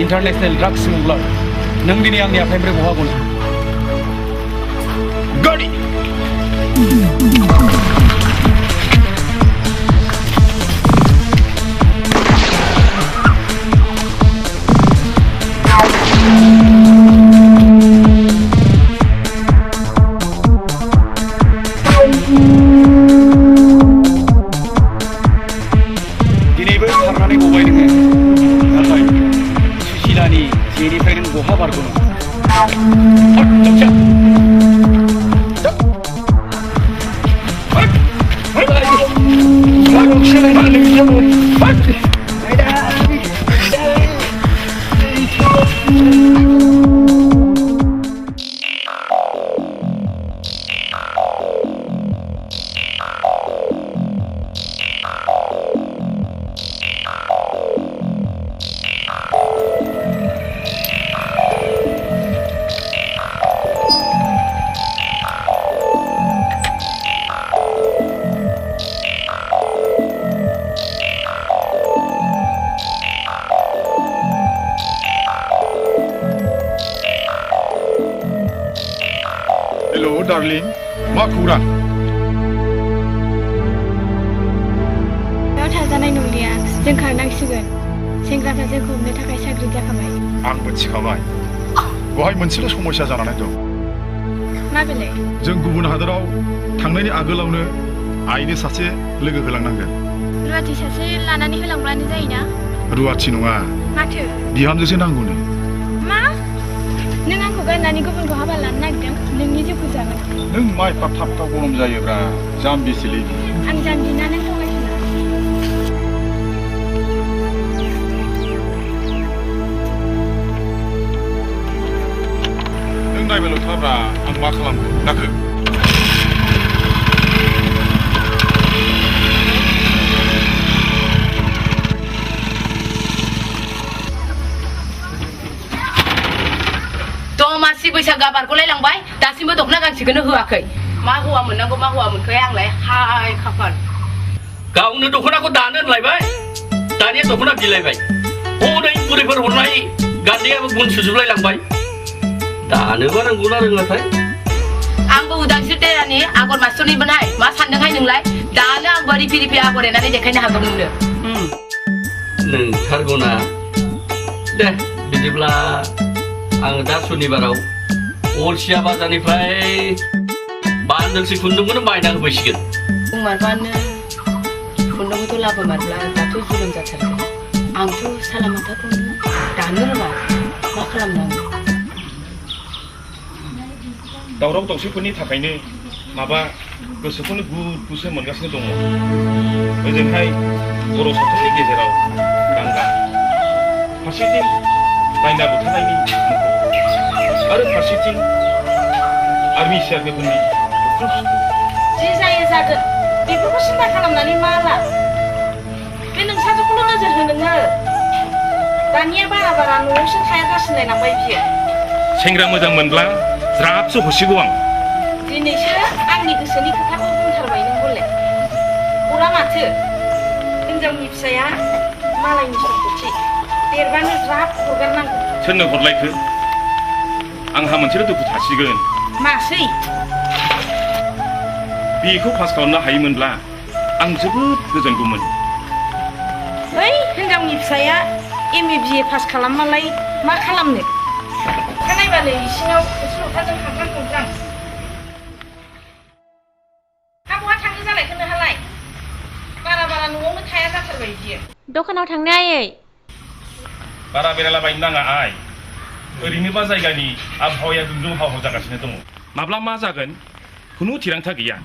इन्टारनेशनेल ड्राग्स स्मागलार नों दिनै आंनि आखाइनिफ्राय बहा गनो गाड़ी दिनैबो खारनानै गबाय नोङो नाथाय सुशिलानि जेनिफ्राय नों बहा बारग'नो हेल' डार्लिं मा खौरां बेयाव थाजानाय नंलिया जों खारनांसिगोन सेंग्राफ्रा जोंखौ हमनो थाखाय साग्रिद जाखाबाय आं मिथिखाबाय बेवहाय मोनसेल' समस्या जानानै दं मा बेलाय जों गुबुन हादराव थांनायनि आगोलावनो आइनो सासे लोगो होलांनांगोन रुवाथि सासे लानानै होलांब्लानो जायोना रुवाथि नङा माथो बिहामजोसो नांगौनो मा नों आंखौ गारनानै गुबुनखौ हाबा लानो नागिरदों नोंनि जिउखौ जागोन नों मा एफा थाब थाब गरम जायोब्रा जाम्बिसोलै आं जाम्बिना नों थगायसोना नों नायबायल' थाब्रा आं मा खालामनो नाखो दमासि बैसागोआ बारग'लायलांबाय दासिमबो दख'ना गांसेखौनो होआखै मा हौवा मोननांगौ मा हौवा मोनखो आंलाय हाय खाफाल गावनो दख'नाखौ दानो होनलायबाय दानिया दख'ना बिलायबाय हनै बुरैफोर हरनाय गान्दैयाबो गुन सुजोबलायलांबाय दानोबा रोंगौना रोङाथाय आंबो उदांस्रि टेरानि आगर मास्टरनिबोहाय मा सानदोंहाय नोंलाय दानो आंबो रिपि रिपि आगर एरनानै देखायनो हागौ नोंनो नोंथारगौना दे बिदिब्ला आङो दा सुनिबाराव अलसिया बाजारनिफ्राय बान्दोलसे खुन्दुंखौनो बायना होफैसिगोन बुंमारबानो खुन्दुंखौथ' लाबोमारब्ला दाथ' जुलुम जाथारगोन आंथ' सालामाथाखौ दानो रोङा मा खालामनांगौ दावराव दावसिफोरनि थाखायनो माबा गोसोखौनो गुसु मोनगासिनो दङ ओजोंहाय बर' सावथुननि गेजेराव दांगा फारसेथिं दायना बुथारनायनि मुंखौ आरो फारसेथिं आर्मि सिआरपिएफफोरनि जि जायो जागोन बेफोरखौ सिन्था खालामनानै मा लाब बे नोंसाजोखौल' नोजोर हो नोङो दानिया बारा बारा न'आवसो थाया जासिनलायलांबाय बियो सेंग्रा मोजां मोनब्ला ज्राबसो हरसिगौ आं दिनैसो आंनि गोसोनि खोथाखौ बुंथारबाय नों हले हरा माथो हिनजावनि फिसाया मालायनि सम्पति देरबानो ज्राब हरगारनांगौ सोरनो हरलायखो आंहा मोनसेल' दुखु थासिगोन मासै बेखौ पास खालामनो हायोमोनब्ला आं जोबोद गोजोनगौमोन बै हिनजावनि फिसाया एमए बिए पास खालामबालाय मा खालामनो अखानायबानो इसिनाव थोरसि लथाजों खांख्रां खुंख्रां हा बहा थांनो जालायखो नोंहालाय बारा बारा न'आवनो थाया जाथारबाय बियो दखानाव थांनो आयै बारा बेरायलाबायनो नाङा आइ ओरैनोबा जायगानि आबहावाया दुंदुं हाव हाव जागासिनो दङ माब्ला मा जागोन खुनु थिरांथा गैया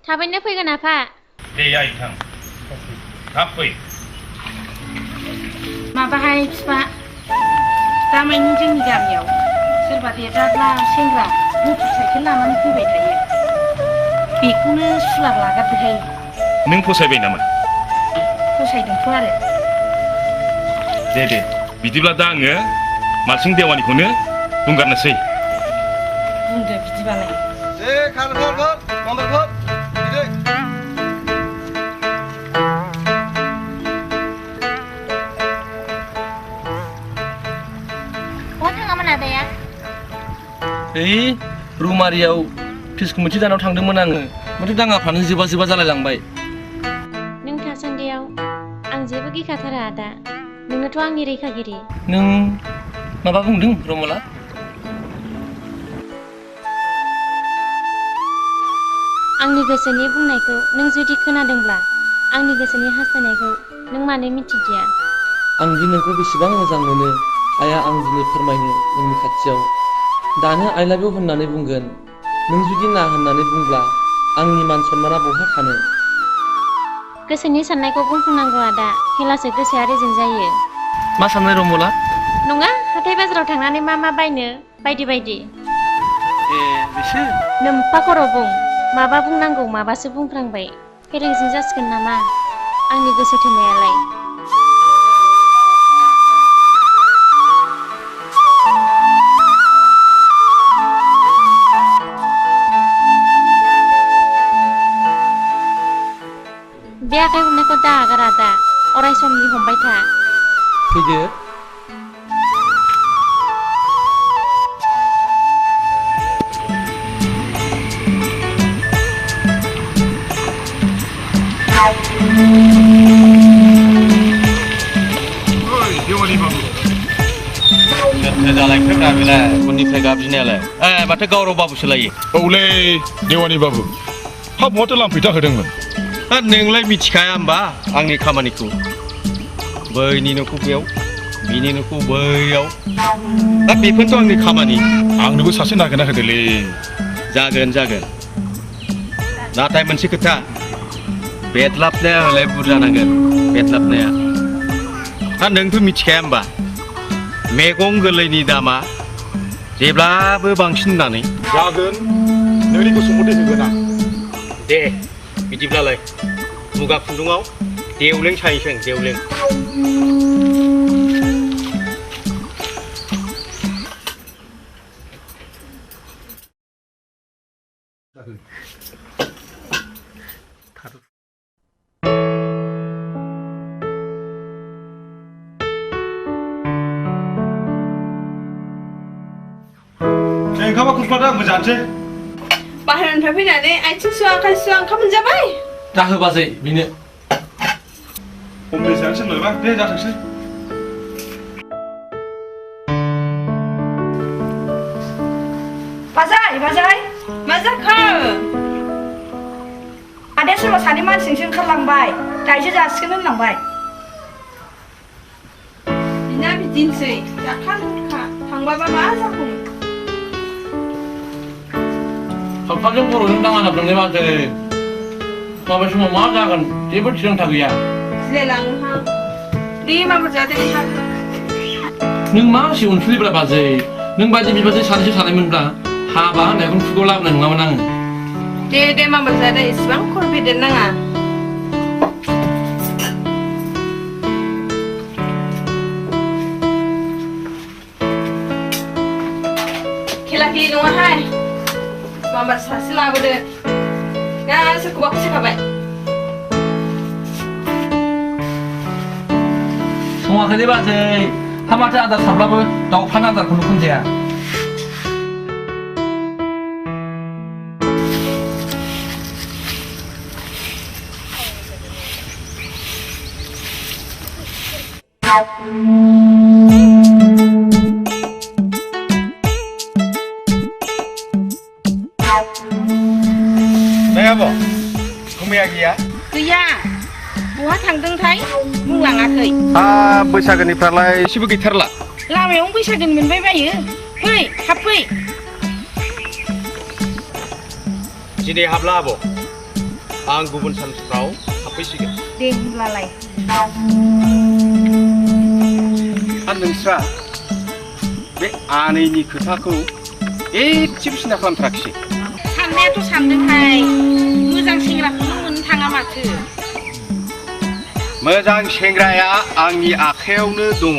थाबैनो फैगोन आफा दे आइ थां थाब फै माबाहाय बिफा दामायनि जोंनि गामियाव सोरबा देरजाग्रा सेंग्रा मटर साइकेल लानानै फैबाय थायो बेखौनो सुलाब लागारदोहाय नों फसायबाय नामा फसायदोंथ' आरो दे बिदिब्ला दा आङो मालसिं देवानिखौनो बुंगारनोसै बुंदो बिदिबालाय बहा थाङामोन आदाया ओइ रुमारियाव फिसखौ मोनसे दानाव थांदोंमोन आङो माथो दाङाफ्रानो जोबा जालायलांबाय नों थासान्दियाव आं जेबो गिखाथारा आदा नोंनोथ' आंनि रैखागिरि नों माबा बुंदों रमला आंनि गोसोनि बुंनायखौ नों जुदि खोनादोंब्ला आंनि गोसोनि हास्थायनायखौ नों मानो मिथिदिया आं दि नोंखौ बेसेबां मोजां मोनो आइया आं दिनै फोरमायनो नोंनि खाथियाव दानो आइ लाभ इउ होननानै बुंगोन नों जुदि ना होननानै बुंब्ला आंनि मान सन्माना बहा थानो गोसोनि साननायखौ बुंफुंनांगौ आदा हेलासो गोसोआ रेजें जायो मा साननाय रमला नङा हाथाय बाजाराव थांनानै मा बायनो बायदि बायदि ए बिसो नोम्फा खर' बुं माबा बुंनांगौ माबासो बुंफ्रांबाय फेलेंजों जासिगोन नामा आंनि गोसो थोनायालाय बे आखाइ हमनायखौ दा आगार आदा अराय समनि हमबाय था फैदो जालायखोब्रा बेलाय उननिफ्राय गाबज्रिनायालाय माथो गावराव बाबुसो लायो औलै देवानि बाबु हा बहाथो लांफैथा होदोंमोन नोंलाय मिथिखाया होमबा आंनि खामानिखौ बैनि न'खौ बेयाव बिनि न'खौ बैयाव दा बेफोरथ' आंनि खामानि आंनोबो सासे नागिरना होदोलै जागोन नाथाय मोनसे खोथा बेदलाबनाया हले बुरजा नांगोन बेदलाबनाया दा नोंथ' मिथिखाया होमबा मैगं गोरलैनि दामा जेब्लाबो बांसिन होननानै जागोन नोंनि गोसो मथे होगोन आं दे बिदिब्लालाय मुगा खुन्दुङाव देवलें सायसों देवलें ओंखामा खुरफादा आंबो जानोसै बाहेरानिफ्राय फैनानै आथिं सुवा आखाइ सुवा ओंखाम मोनजाबाय दाहो बाजै बिनो हमनो जानोसै होनलायबा दे जाथोंसै बाजाय मा जाखो आदाया सोरबा सानै मानसिजोंसो ओंखारलांबाय दाइसो जासिगोन होनलांबाय 나 비딘스이 약한 카 당바바 마사고 석탄 정보로 응당하나 병님한테 마음에서 마자간 집을 지정타기야. 슬레랑하 리마마 자데리 하 능 마시 온슬리브라 바지 능 바지 미바지 사는시 사람인다 하바 내가 죽을라고 는 나만 데데 마마 자데 이스방 콜비데 나가 킬라기 농아 하이 마마 사실라버데 야 스쿠박 시카바이 정확하게 바지 하마트 아다 sablaबो दाउ फान आदारखौनो खनजाया नै आब' गुमैया गैया गैया बहा थांदोंथाय बुंलाङाखै बैसागोनिफ्रायलाय एसेबो गैथारला लामायावनो बैसागोनि मोनबाय बायो फै थाब फै दिनै हाबला आब' आं गुबुन सानफ्राव हाबफैसिगोन दे होनब्लालाय नोंस्रा बे आनैनि खोथाखौ एसेबो सिन्था खालामथाराखिसै साननायाथ' सानदोंहाय मोजां सेंग्राखौनो मोननो थाङा माथो मोजां सेंग्राया आंनि आखायावनो दङ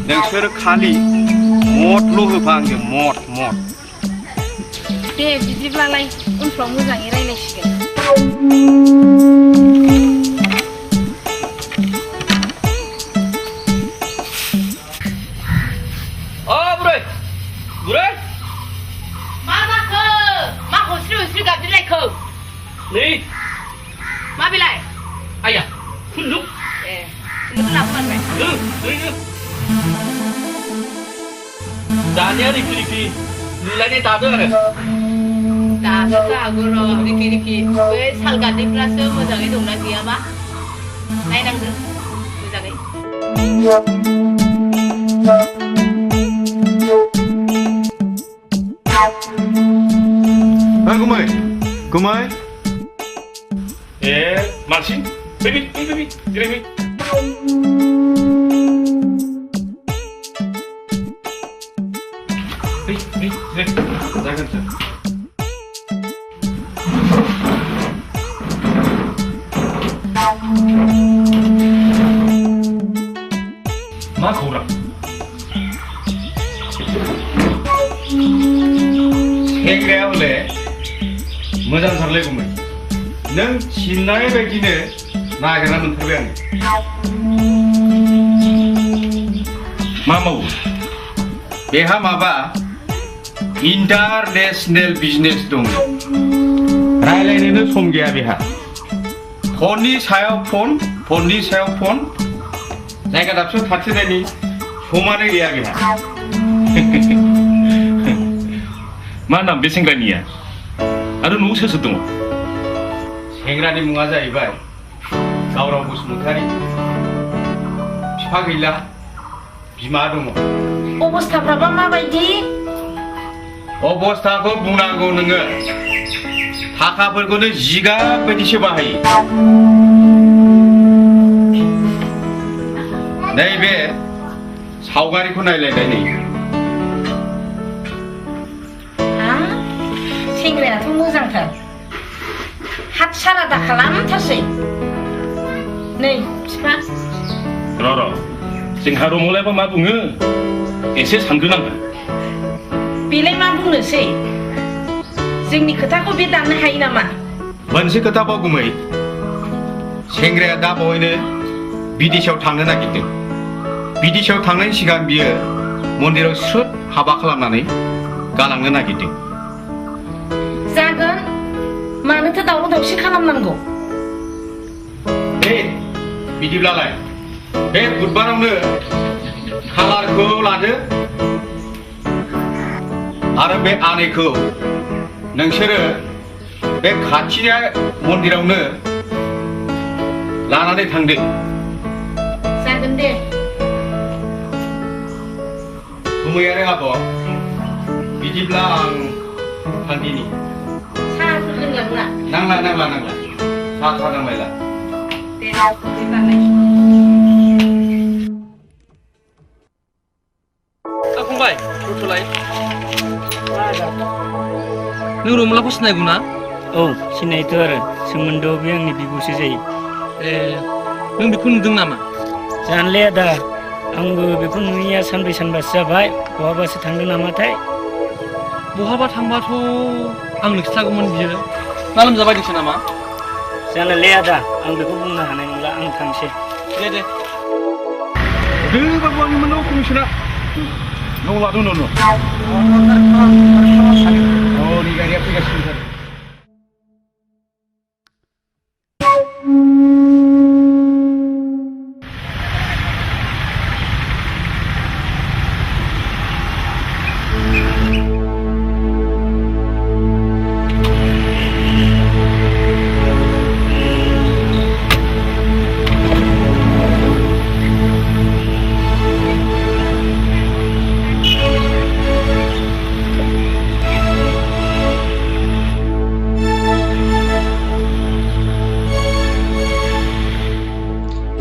नोंसोर खालि मदल' होफा आंनो मद दे बिदिब्लालाय उनफ्राव मोजाङै रायलायसिगोन बुरै बुरै मा जाखो मा हस्रि गाबज्रिलायखो नै मा बेलाय आया खुन्दुं खुन्दुं लाबोबाय दानिया रिखि नुलायनाय दादों आरो दानोथ' हागौ र' रिखि बै सालगान्दैफ्रासो मोजाङै दंना गैयाबा नायनांगोन मोजाङै गुमै मानसि फै जिराय फै जागोन सार मा खौरां सेंग्राया हले मोजांथारलै गुमै नों थिननाय बायदिनो नागिरना मोनथारबाय आं मा मावो बेहा माबा इन्टारनेशनेल बिजनेस दं रायलायनोनो सम गैया बेहा फननि सायाव फन जायगा दाबसेयाव थाथिनायनि समानो गैया बेहा मा नाम बे सेंग्रानिया आरो न'आव सोर सोर दङ सेंग्रानि मुङा जाहैबाय गावराव बसुमतारी बिफा गैला बिमा दङ अबस्थाफ्राबा माबायदि अबस्थाखौ बुंनांगौ नोङो थाखाफोरखौनो जिगाब बायदिसो बाहायो नैबे सावगारिखौ नायलायनाय नै सेंग्रायाथ' मोजांथार हात सारादा खालामथारसै नै बिफा र' जोंहा रमलायबा मा बुङो एसे सानग्रोनांगोन बेलाय मा बुंनोसै जोंनि खोथाखौ बे दाननो हायो नामा मोनसे खोथा बाव गुमै सेंग्राया दा बावैनो बिदेशआव थांनो नागिरदों बिदेशआव थांनायनि सिगां बियो मन्दिराव स्रोद हाबा खालामनानै गालांनो नागिरदों जागोन मानोथो दावराव दावसि खालामनांगौ बिदिब्लालाय बे बुधबारावनो खालारखौ लादो आरो बे आनैखौ नोंसोरो बे खाथिनि मन्दिरावनो लानानै थांदो जागोन दे 부모야래 아버 비디블라 한디니 사술 लोंलांला नांला सा नांलायला दे जानाय फंबाय थलाय नों रमलाखौ सिनायगौ ना औ सिनायथ' आरो सोमोन्दोआव बे आंनि बिब'सो जायो ए नों बेखौ नुदों नामा जानले आदा आंबो बेखौ नुयैया सानब्रै सानबासो जाबाय बहाबासो थांदों नामाथाय बहाबा थांबाथ' आंनो खिथागौमोन बियो ना लोमजाबायदोंसो नामा जानोलै आदा आं बेखौ बुंनो हानाय नंला आं थांसै दे बाबु आंनि मोननाव कमिसना न' लादों न' नि गारिया फैगासिनो सार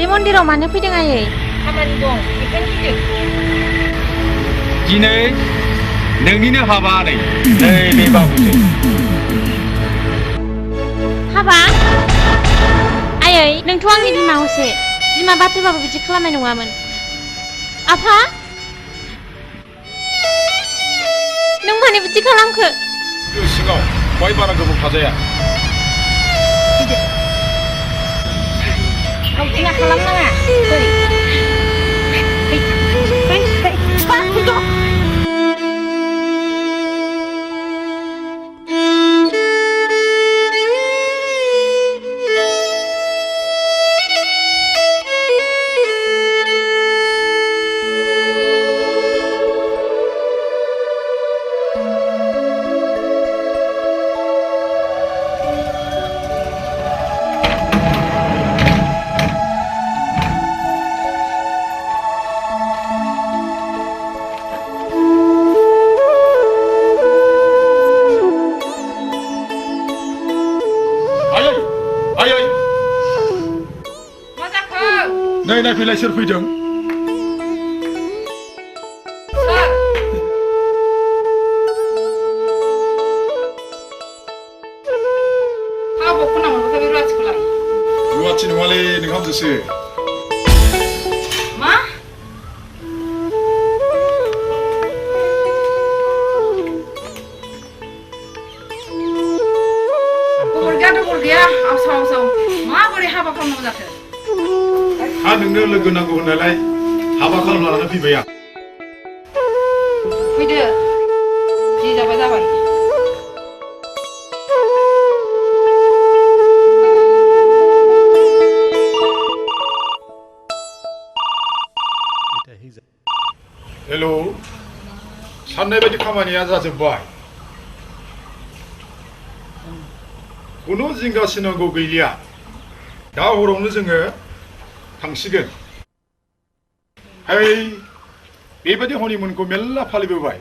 मन्दिराव मानो फैदों आयै खामानि दं बेखायनो फैदों दिनै नोंनिनो हाबा नै बे बाबुजों हाबा आयै नोंथ' आंनि बिमा हसे बिमा बाथ्राबाबो बिदि खालामनाय नङामोन आफा नों मानो बिदि खालामखो सिङाव बाय बारा गोबाव थाजाया Kau खालामनाङा नै नायफैलाय सोर फैदों रुवाथि नङालै नोंहामजोसो मा खबर गैया आवसाव माबोरै हाबा खालामनांगौ जाखो हा नोंनो लोगो नांगौ होननायलाय हाबा खालामनानै फैबाय आं फैदो जि जाबाय जाबाय हेलौ साननाय बायदि खामानिया जाजोब्बाय खुनु जिंगासिनांगौ गैलिया दा हरावनो जोङो थांसिगोन बेबायदि हनिमुनखौ मेल्ला फालिबोबाय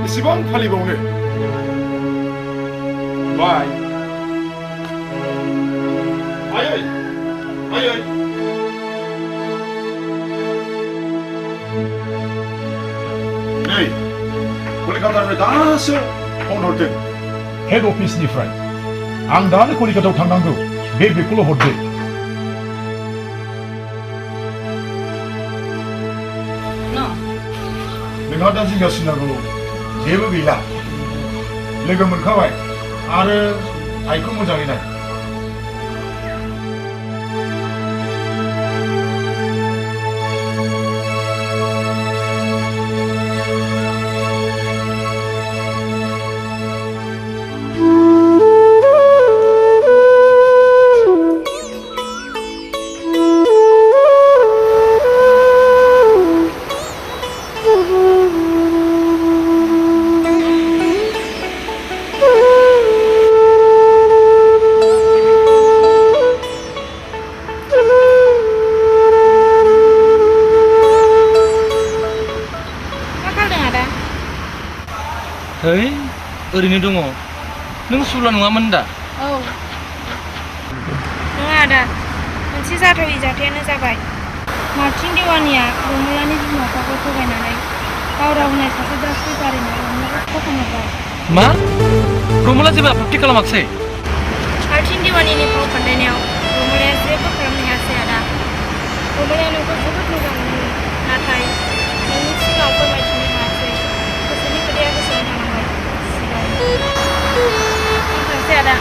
एसेबां फालिबावनो बाय आयै नै कलिकातानिफ्राय दासो फन हरदों हेड अफिसनिफ्राय आं दानो कलिकातायाव थांनांगौ बे बेखौल' हरदो नोंहा दा जिंगासिनांगौ जेबो गैला लोगो मोनखाबाय आरो आइखौ मोजाङै नाय ओरैनो दङ नों सुला नङामोन दा औ नङा आदा मोनसे जाथावै जाथायानो जाबाय मार्टिन देवानिया रमलानि बिमा बिफाखौ थगायनानै गाव रावनाय सासे द्राग्स बेफारिनो रमलाखौ थगायहरबाय मा रमला जेबो आपत्ति खालामाखिसै मार्टिन देवानिनि फाव फान्दायनायाव रमलाया जेबो खालामनो हायासै आदा रमलाया नोंखौ जोबोद मोजां मोनो नाथाय नोंनि सिगाङाव फोरमायथिनो हायासै गोसोनि खोथाया गोसोआव थालांबाय सिगां आदा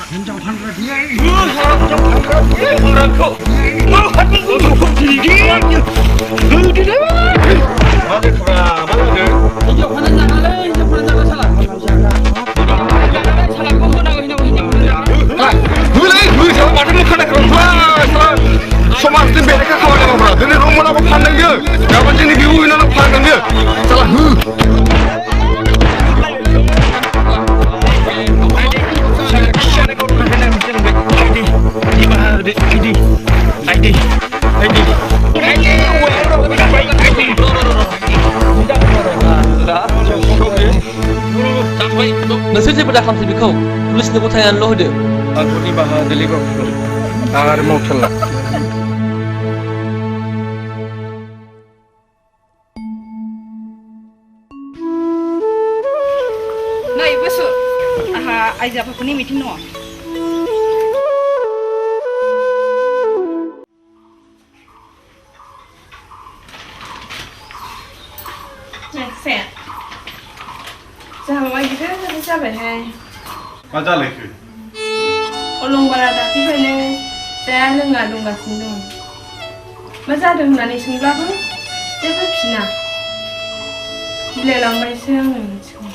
हिन्जाव फानग्रा बियो समाजनि बेरेखा खामानि मावग्रा दिनै रमलाबो फानदों बियो गाबोन जोंनि बिबु बिनानाव फानगोन बियो साला हो नोंसोर जेबो दाखालामसै बेखौ पुलिसनो गथायनानैल' होदो आंखौ निमाहा होदोलै आरो मावथारला नै बसु आहा आइजोफोरनि मिटिं दङ जोंहा गिदिर जाबायहाय मा जालायखो अलंबारा दाख्लैनिफ्रायनो जाया लोङा दंगासिनो दं मा जादों होननानै सोंब्लाबो जेबो फिना बिलायलांबायसो आङो मिथिगौ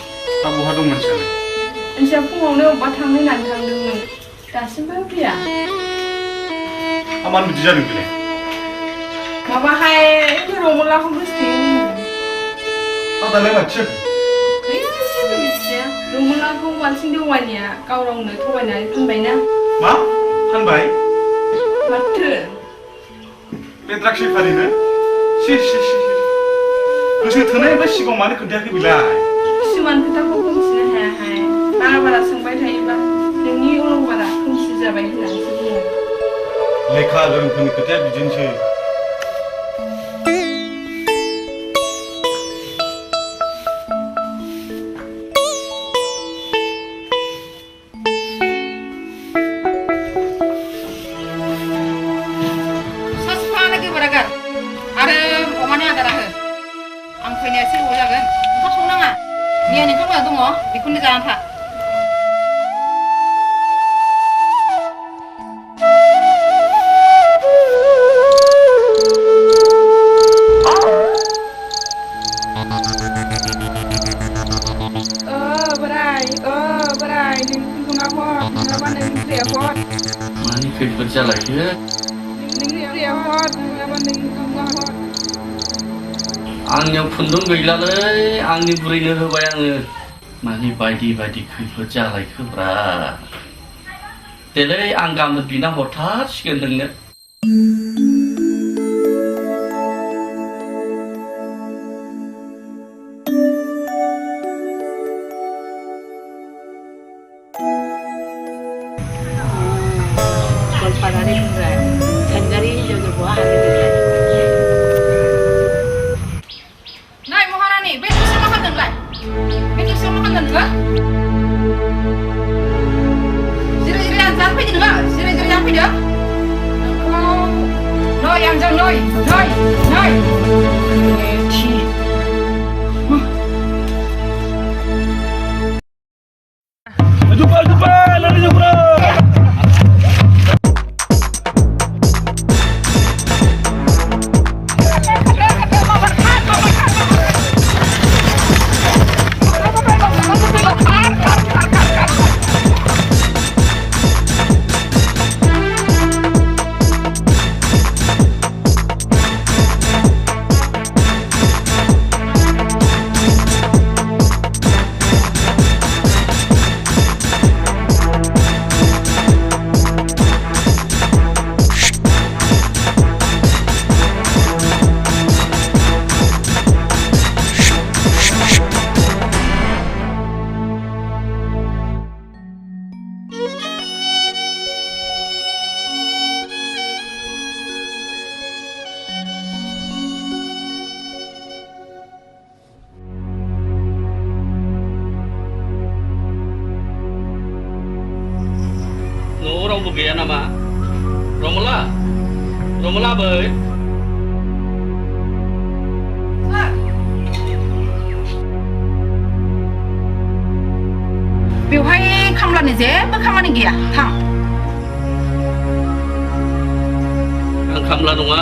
बहा दं मानसियालाय मानसिया फुङावनो अबेबा थांनो होननानै थांदोंमोन दासिमबो फैया मानो बिदि जादों बेलाय माबाहाय रमलाखौ गोसोथोयो दालाय मानसि जेबो मिथिया रमलाखौ मार्टिन देवानिया गाव रावनो थगायनानै फानबायना मा फानबाय माथो बे द्राग्स बेफारिनो गोसो थोनाय ओमफ्राय सिगाङाव मानो खोन्थायाखै बेलाय किसुमान खोथाखौ बुंथिनो हायाहाय बारा सोंबाय थायोबा नोंनि अलंबारा खोमसि जाबाय होननानैसो बुङो लेखा गोरोंफोरनि खोथाया बिदिनोसै आरो अमानि आदारा हो आं फैनाया एसे गोबाव जागोन ओंखाम संनाङा मैयानि ओंखाम दङ बेखौनो जानानै था बोराय नोंखौ हर नङाबा नों ओंख्रिया हर मानि खैफोद जालायखो आंनियाव खुन्दुं गैलालै आंनि बुरैनो होबाय आङो मानि बायदि खैफोद जालायखोब्रा देलै आं गाबोन बिना हरथारसिगोन नोंनो गवालपारानि बुंग्रा सानजारि हिन्जावजों बहा हागोन नाय महारानि बे दसे मा खालामदोंलाय बे दसे मा खालामदों नोङो जिराय आं जानो फैदों नोङो जिराय जानो फैदों नोंखौ नै आंजों नै lari jumpa. गैया नामा रमला रमला बै बेवहाय खामलानि जेबो खामानि गैया थां आं खामला नङा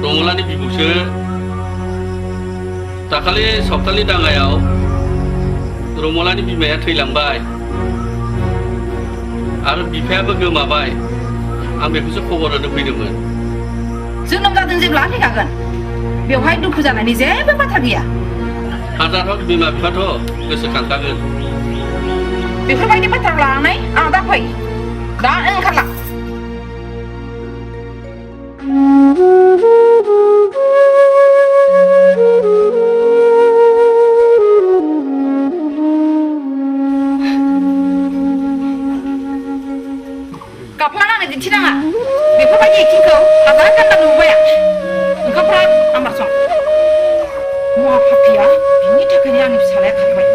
रमलानि बिबौसो दाखालि सप्तानि दाङायाव रमलानि बिमाया थैलांबाय आरो बिफायाबो गोमाबाय आं बेखौसो खबर होनो फैदोंमोन जोनोम जादों जेब्ला फैखागोन बेवहाय दुखु जानायनि जेबो बाथ्रा गैया हाजारथ' बिमा बिफाथ' गोसोखांखागोन बेफोरबायदि बाथ्रा लानानै आं दा फै दा ओंखारलां गाफ्लानानै दिन्थिनाङा बेफोरबायदि एक्टिंखौ हाजार गान्दा नुबाय आं ओंखामफ्रा आमबार सं मुवा पापिया बिनि थाखायनो आंनि फिसालाया खारबाय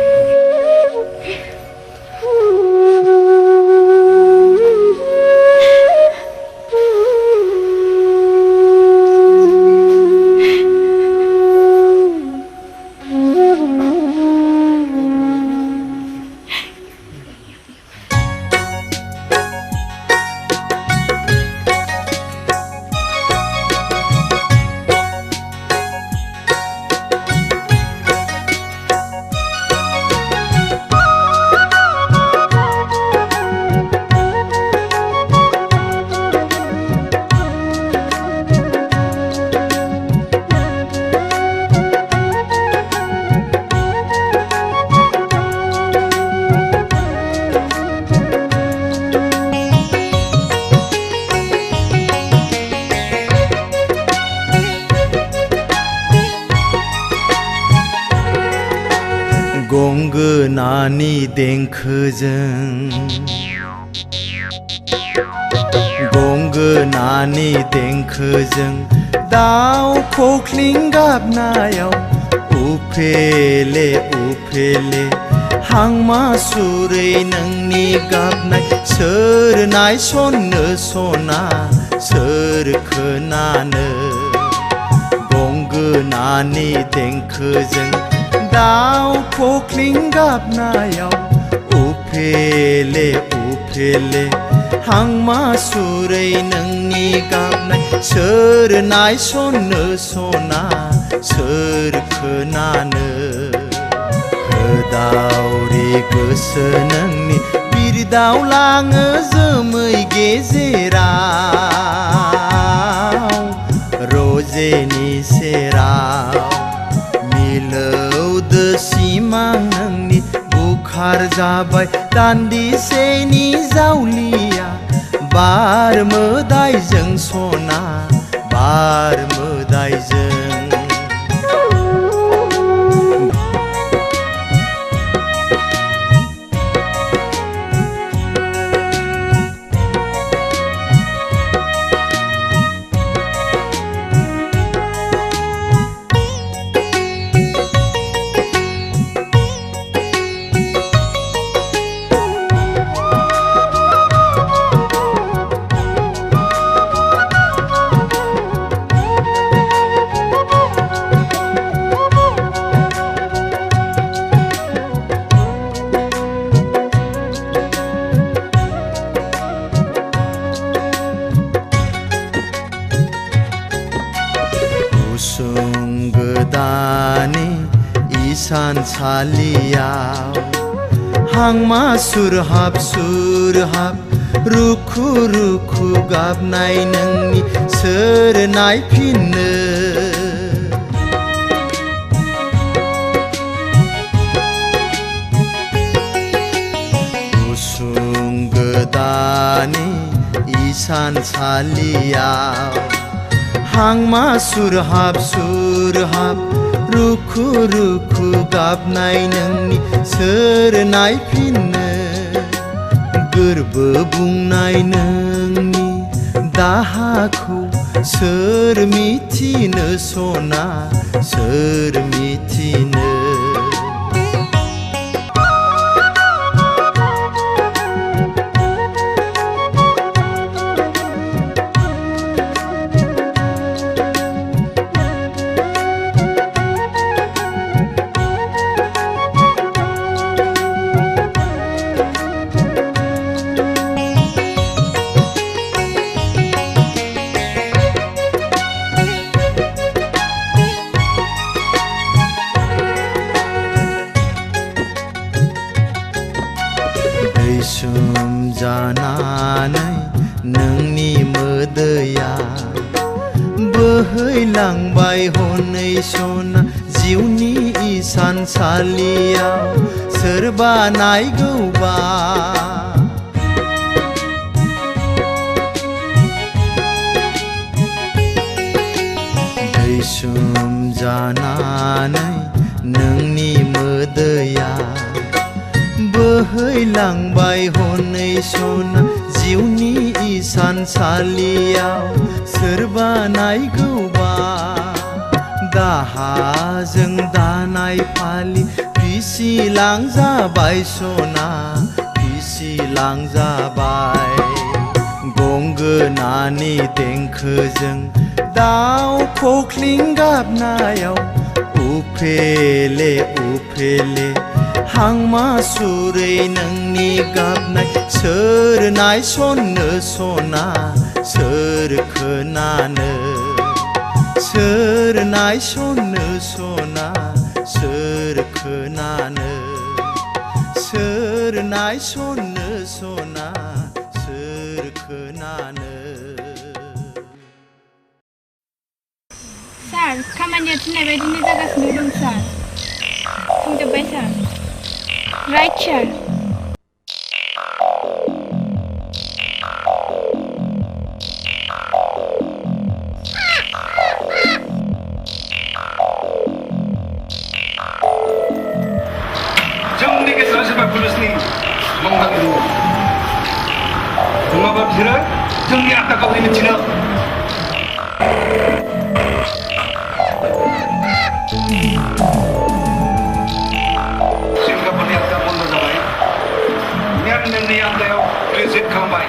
गंगोनानि देंखोजों गंगोनानि देंखोजों दाउ खख्लिं गाबनायाव उफेले उफेले हांमा सुरै नोंनि गाबनाय सोर नायसननो सना सोर खोनानो गंगोनानि देंखोजों दाउ खख्लिं गाबनायाव उफेले उफेले हांमा सुरै नोंनि गाबनाय सोर नायसननो सना सोर खोनानो गोदावरि गोसो नोंनि बिरदावलाङो जोमै गेजेराव रजेनि सेराव मिलौदो सिमां नोंनि बुखार जाबाय दान्दिसेनि जावलिया बार मोदायजों सना बार मोदायजों सानसालियाव हांमा सुरहाब रुखु रुखु गाबनाय नोंनि सोर नायफिननो गुसुं गोदानि इसानसालियाव हांमा सुरहाब रुखु रुखु गाबनाय नोंनि सोर नायफिननो गोरबो बुंनाय नोंनि दाहाखौ सोर मिथिनो सना सोर मिथिनो दैसोम जानानै नोंनि मोदैया बोहैलांबाय हनै सना जिउनि इसानसालियाव सोरबा नायगौबा दैसोम जानानै नोंनि मोदैया बोहैलांबाय हनै सना जिउनि इसानसालियाव सोरबा नायगौबा दाहाजों दानाय फालि फिसिलांजाबाय सना फिसिलांजाबाय गंगोनानि देंखोजों दाउ खख्लिं गाबनायाव उफेले उफेले हांमा सुरै नोंनि गाबनाय सोर नायसननो सना सोर खोनानो सोर नायसननो सना सोर खोनानो सोर नायसननो सना सोर खोनानो सार खामानिया थिननाय बायदिनो जागासिनो दं सार बुंजोब्बाय सार राइट सार जोंनि गेजेराव सोरबा पुलिसनि मावनांगौ दङ नङाबा बिसोरो जोंनि आखा मिथिनो सिंगापुरनि आखा बन्द जाबाय म्यानमारनि आखा ग्रेजुवेट खालामबाय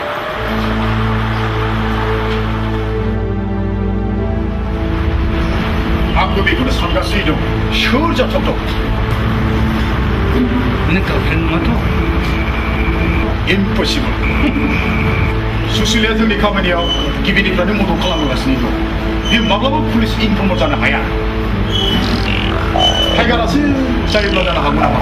आंबो बेखौनो सानगासिनो दं सोर जाथावथाव नों गार्लफ्रेन्ड नङाथ' इम्पसिबल सुसिलिया जोंनि खामानियाव गिबिनिफ्रायनो मदद खालामगासिनो दं बियो माब्लाबा पुलिस इनफर्मार जानो हाया टाइगारासो जायोब्ला जानो हागौ नामा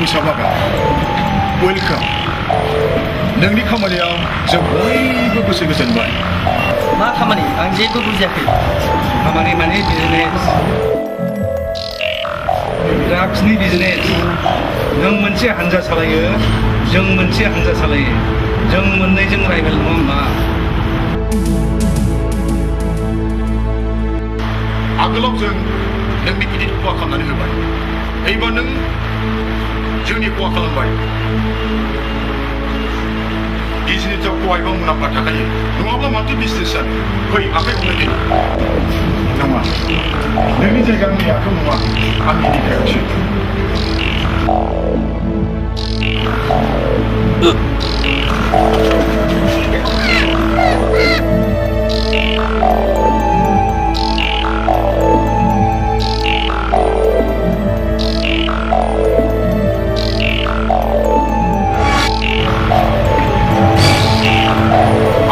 मोसाबागा वेलकाम नोंनि खामानियाव जों बयबो गोसो गोजोनबाय मा खामानि आं जेबो बुजियाखै खामानि माने बिजनेस ड्राग्सनि बिजनेस नों मोनसे हानजा सालायो जों मोनसे हानजा सालायो जों मोननैजों राइभेल नङा होमबा आगोलाव जों नोंनि गिदिर खहा खालामनानै होबाय एबा नों जोंनि खहा खालामबाय बिजनेसाव खहा एबा मुलाम्फा थाखायो नङाब्ला माथो बिजनेस जानो फै आखाइ हमलायदो नङा नोंनि जायगा आंनि आखायाव नङा आंनि देखायावसो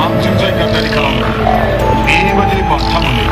आंजों जायगा दारि खालामो बेबायदि बान्था मोनो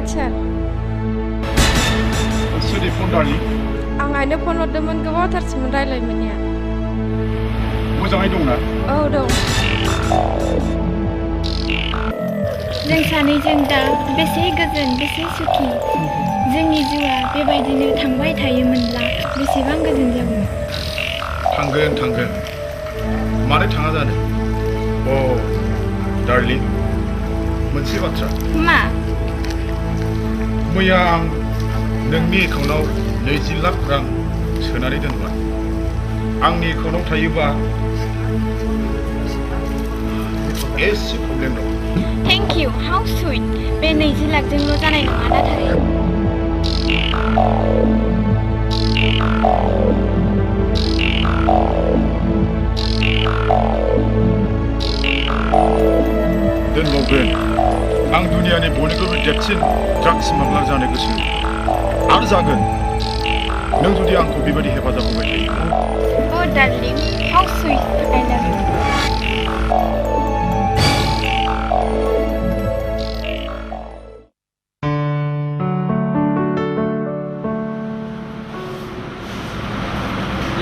राइट सार सोरनि फन दारलिं आं आइनो फन हरदोंमोन गोबावथारसिमोन रायलायमोननिया मोजाङै दंना औ दं जों सानैजों दा बेसे गोजोन बेसे सुखि जोंनि जिउआ बेबायदिनो थांबाय थायोमोनब्ला बेसेबां गोजोन जागौमोन थांगोन मानो थाङा जानो अ डार्लिं मोनसे बाथ्रा मा मैया आं नोंनि एकाउन्टाव 20 लाख रां सोनानै दोनबाय आंनि एकाउन्टाव थायोबा एसे प्रब्लेम दं थेंक इउ हाउ सुइट बे 20 लाखजोंल' जानाय नङा नाथाय दोनबावगोन आं दुनियानि बयनिख्रुइबो देरसिन ड्राग्स स्मागलार जानो गोसो आरो जागोन नों जुदि आंखौ बेबायदि हेफाजाब होबाय थायो Oh darling, how sweet, I love you.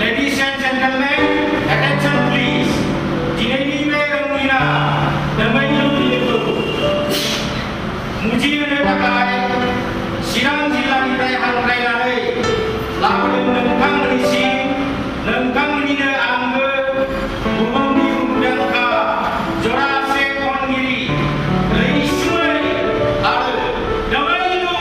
Ladies and gentlemen, attention please. दिनैनि बे रंगिना दोमैलु दिनखौ मुजिहोनो थाखाय चिरां जिल्लानिफ्राय हांख्रायनानै लाबोदों नोंथांमोननिसिम नोंथांमोननिनो आंगो बुहुमनि मुंदांखा जरासे खनगिरि रैसुमै आरो दोमैलु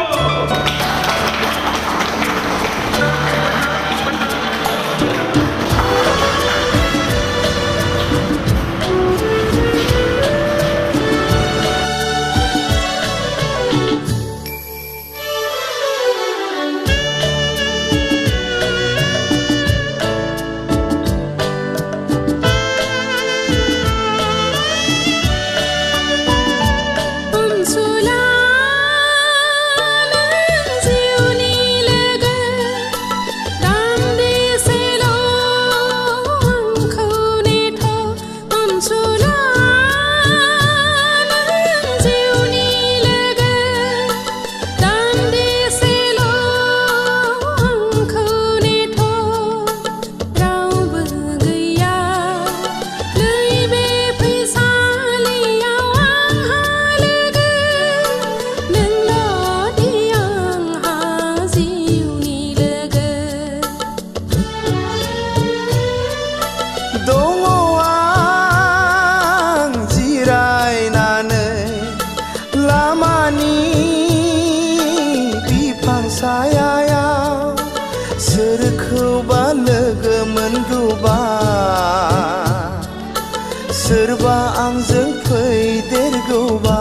सोरखौबा लोगो मोनगौबा सोरबा आंजों फैदेरगौबा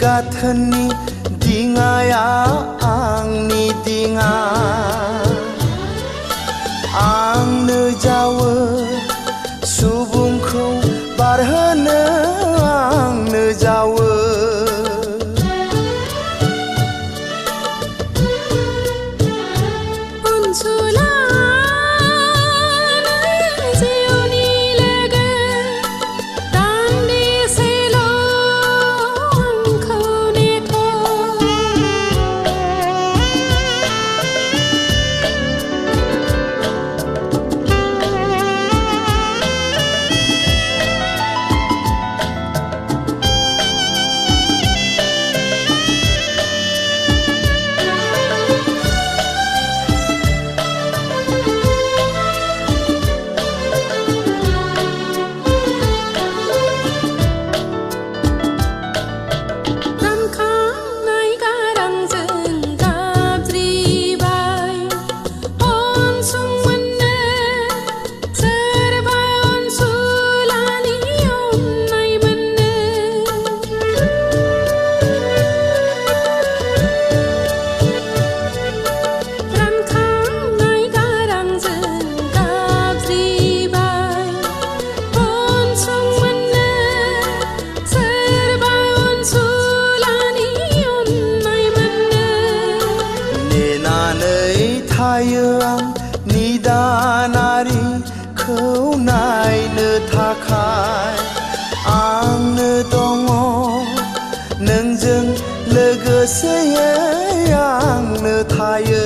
गाथोननि दिङाया आंनि दिङा आंनो जावो सुबुंखौ बारहोनो आंनो जावो थायो आं निदानारिखौ नायनो थाखाय आंनो दङ नोंजों लोगोसेयै आंनो थायो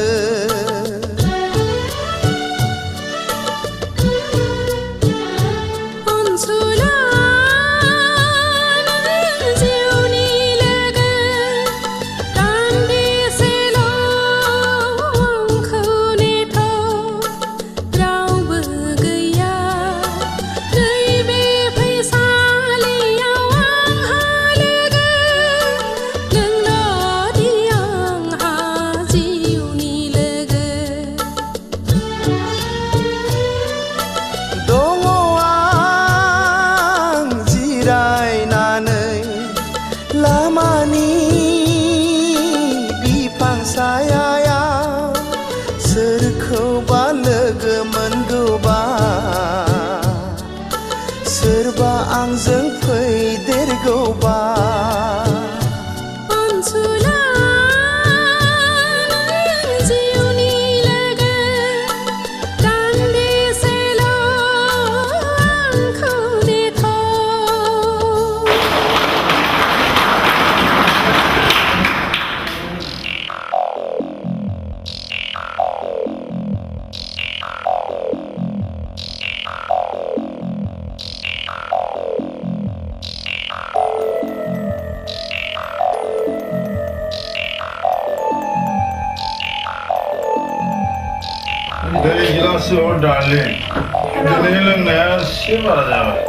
दै गिलास डार्लिं दिनै लोंनाया एसे बारा जाबाय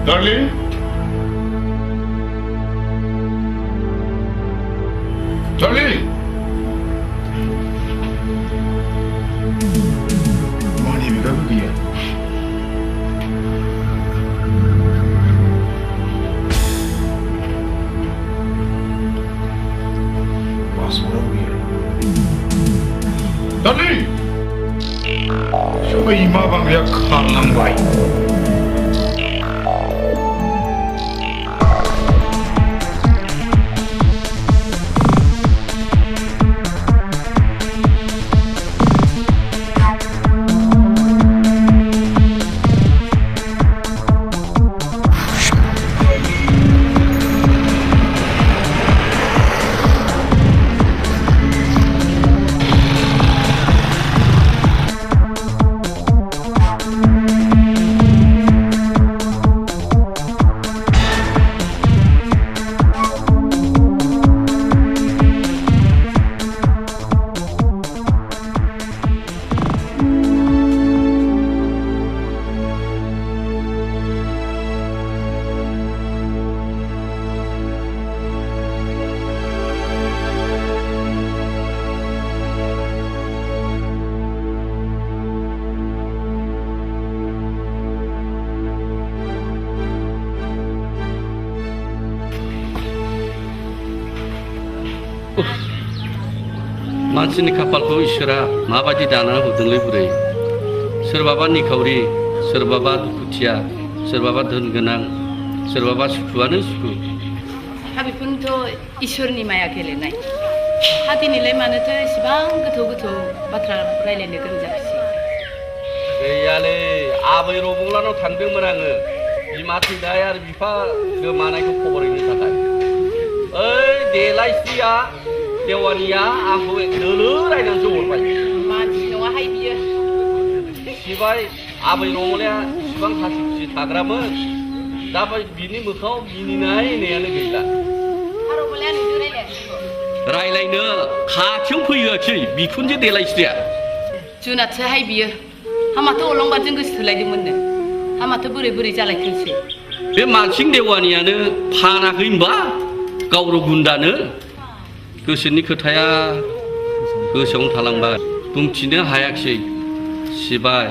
Darling? Darling? Mana mereka pergi ya? Mas orang pergi ya? Darling? Siapa imam bang ya kalang baik? मानसिनि खाफालखौ इसोरा माबायदि दाना होदोंलै बुरै सोरबाबा निखावरि सोरबाबा दुखुथिया सोरबाबा धोन गोनां सोरबाबा सुखुआनो सुखु हा बेखौनोथ' इसोरनि माया गेलेनाय हा दिनैलाय मानोथो एसेबां गोथौ गोथौ बाथ्रा रायलायनो गोरों जाखोसै गैयालै आबै रबंलानाव थांदोंमोन आङो बिमा थैनाय आरो बिफा गोमानायखौ खबर होनो थाखाय ओइ देलायस्रिया देवानिया आंखौ दोलो रायनानैसो हरबाय मानसि नङाहाय बियो सिबाय आबै रमलाया इसिबां हासि खुसि थाग्रामोन दा बिनि मोखाङाव मिनिनाय होननायानो गैला रमलाया नुदों रायलायनो खाथियाव फैयोखै बिखुनजो देलायस्रिया जुनादसोहाय बियो हामाथ' अलंबारजों गोसो थोलायदोंमोननो हामाथ' बोरै बोरै जालायखोसै बे मानसिं देवानियानो फानाखै होनबा गावर गुन्दानो गोसोनि खोथाया गोसोआवनो थालांबाय बुंथिनो हायाखिसै सिबाय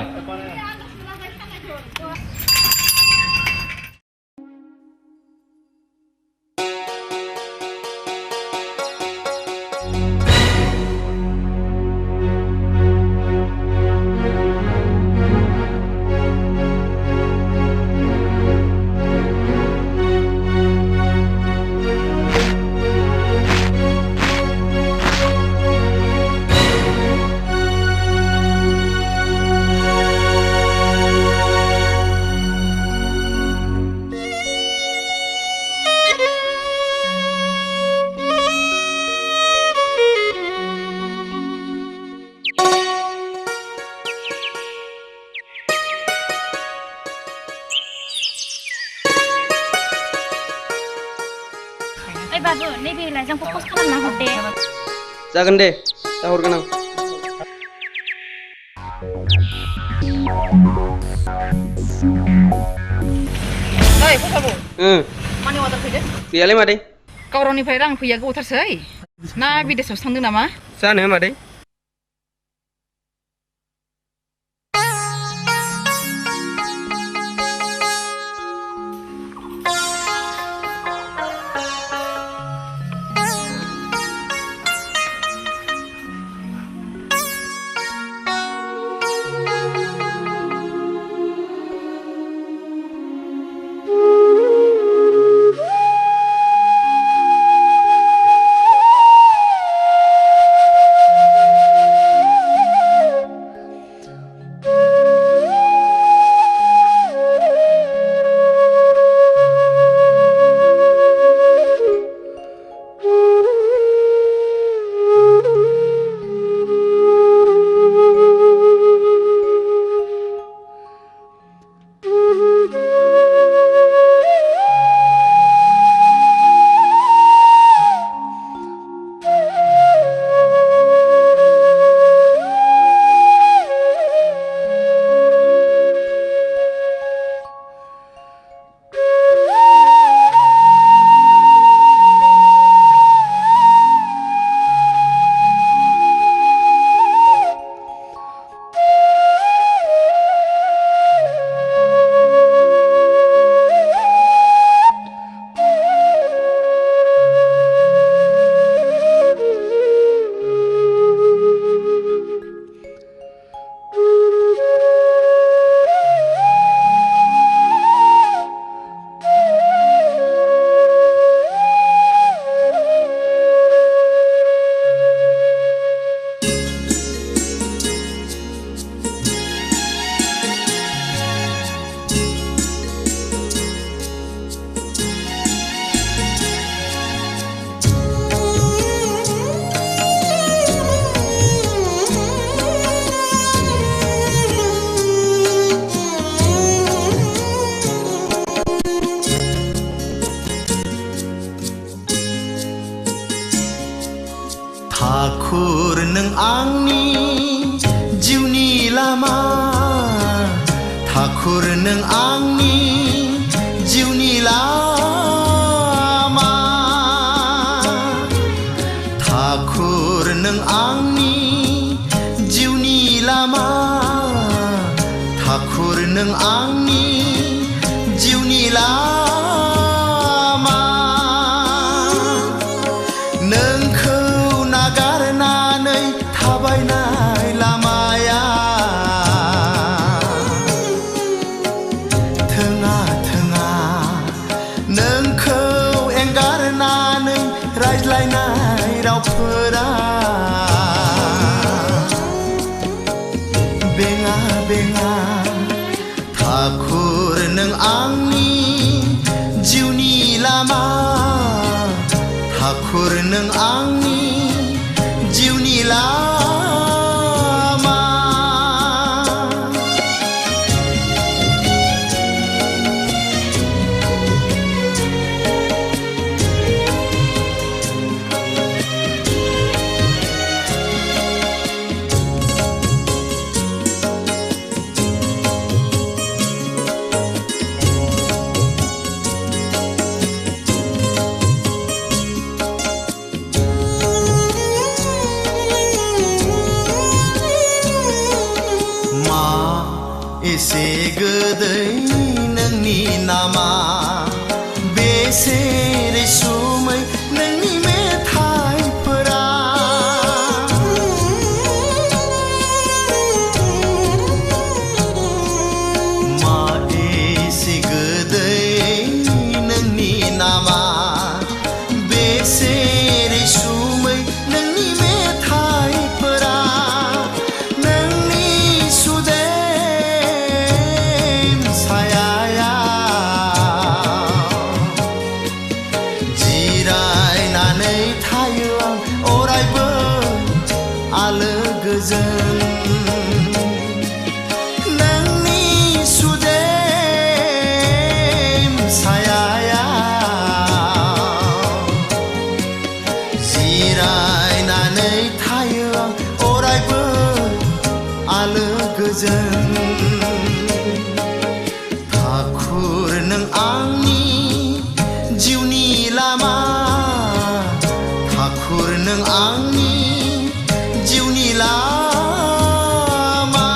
बाबु नैबे लाइजामखौ पस्ट खालामना हर दे जागोन दे दा हरगोन आं ओइ फसाबो मानि अर्डार फैदो गैयालै मादै गावरावनिफ्राय रां फैया गोबावथारसै ना बिदेशआवसो थांदों नामा जानो मादै ठाकुर नों आंनि जिउनि लामा ठाकुर नों आंनि जिउनि लामा ठाकुर नों आंनि जिउनि लामा ठाकुर नों आंनि जिउनि लामा नोंखौ नागारनानै थाबायनाय लामाया थोङा थोङा नोंखौ एंगारनानै रायज्लायनाय रावफोरा बेङा बेङा ठाकुर नों आंनि जिउनि लामा ठाकुर नों आंनि जिउनि लामा एसे गोदै नोंनि नामा बेसे रैसुमै नोंनि मेथाइफोरा मा एसे गोदै नोंनि नामा बेसे रैसुमै नोंनि मेथाइफोरा नोंनि सुदेम नोंनि सुदेम सायाया जिरायनानै थायो आं अरायबो आलो गोजोन ठाकुर नों आंनि जिउनि लामा ठाकुर नों आंनि जिउनि लामा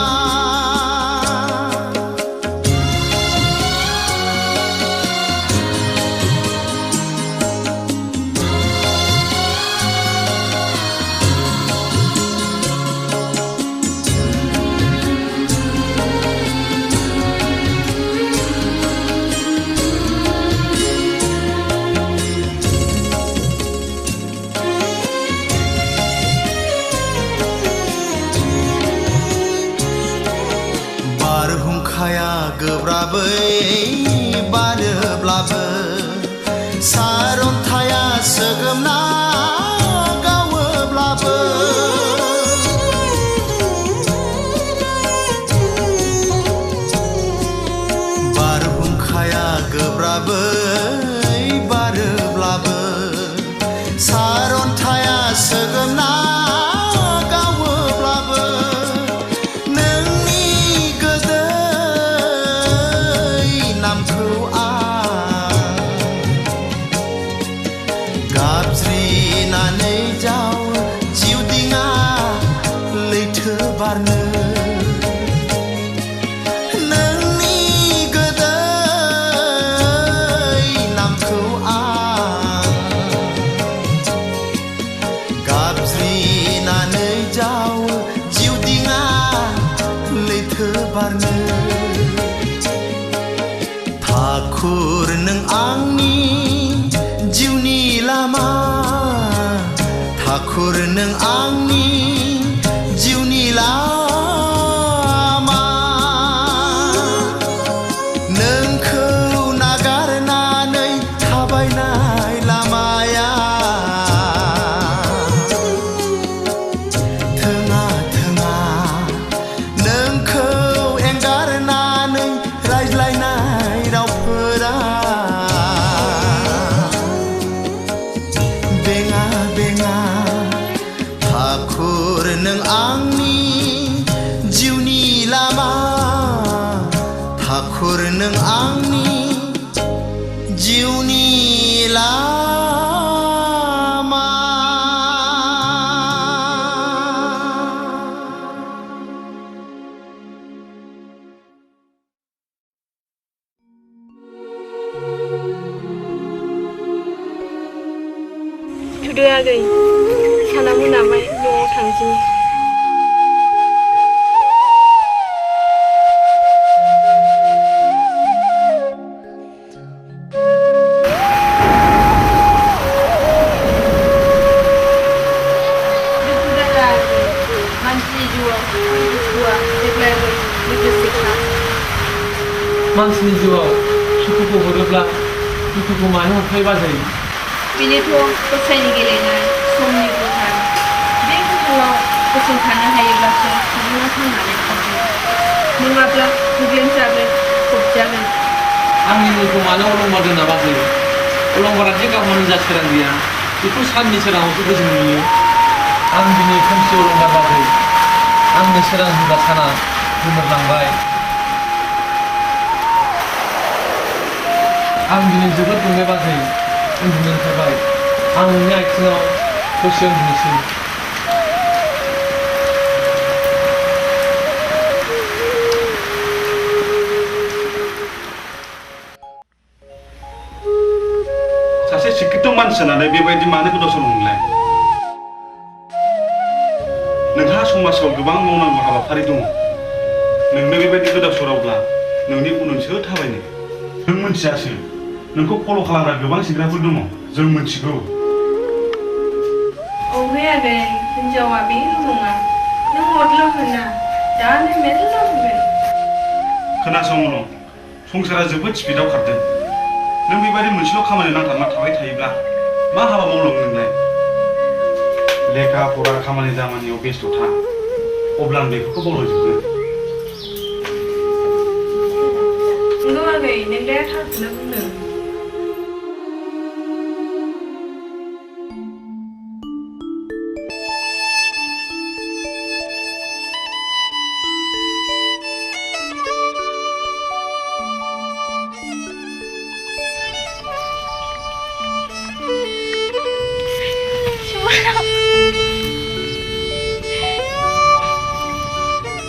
बारहुंखाया गोब्राबै बारोब्लाबो सारन्थाया सोगोमना गावोब्लाबो बारहुंखाया गोब्राबै बारोब्लाबो सारन्थाया सोगोमना बारनो नोंनि गोदै नामखौ आं गाबज्रिनानै जावो जिउ दिङा लैथो बारनो ठाकुर नों आंनि जिउनि लामा ठाकुर नों आंनि जिउनि लामा नोंखौ नागारनानै थाबायनाय लामाया थोङा थोङा नोंखौ एंगारनानै रायज्लायनाय रावफोरा बेङा बेङा ठाकुर नों आंनि जिउनि लामा ठाकुर नों आंनि जिउनि लामा थुदो आगै साना मोनाबाय न'आव थांसै मानसिनि जिउआव सुखुखौ हरोब्ला दुखुखौ मानो हरफायो बाजै? बेनोथ' गसाइनि गेलेनाय समनि गोथार बे गोथाराव गसंथानो हायोब्लासो सुबुङा थांनानै थागोन नङाब्ला गोग्लैजागोन फबजागोन। आंनि मुंखौ मानो अलंबार दोना बाजै? अलंबारा जे गावहा निजा सोरां गैया बेखौ साननि सोराङावसो गोजोन नुयो। आं दिनै खोमसि अलंबार बाजै, आंनो सोरां होग्रा साना गोमोरलांबाय। आं दिनै जोबोद दुंबाय बाजै, उन्दुनो ओंखारबाय। आं नोंनि आथिङाव दसे उन्दुनोसै। सासे शिक्षित मानसि जानानै बेबायदि मानो गोदाव सोराव नोंलाय? नोंहा समाजाव गोबां मावनांगौ हाबाफारि दङ। नोंनो बेबायदि गोदाव सोरावब्ला नोंनि उनाव सोर थाबायनो? नों मिथियासो नोंखौ फल' खालामग्रा गोबां सेंग्राफोर दङ, जों मिथिगौ। औहाय आगै हिन्जावा बे नङा नों हरल' होना दानो मेरला होगोन। खोनासंल' संसारा जोबोद स्पिडआव खारदों। नों बेबायदि मोनसेल' खामानियाव नांथाबना थाबाय थायोब्ला मा हाबा मावलांगोन नोंलाय? लेखा फरा खामानि दामानियाव बेस्थ' था, अब्ला आं बेफोरखौ बावलांजोबगोन। नंगौ आगै नोंलाया थारखौनो बुंदों।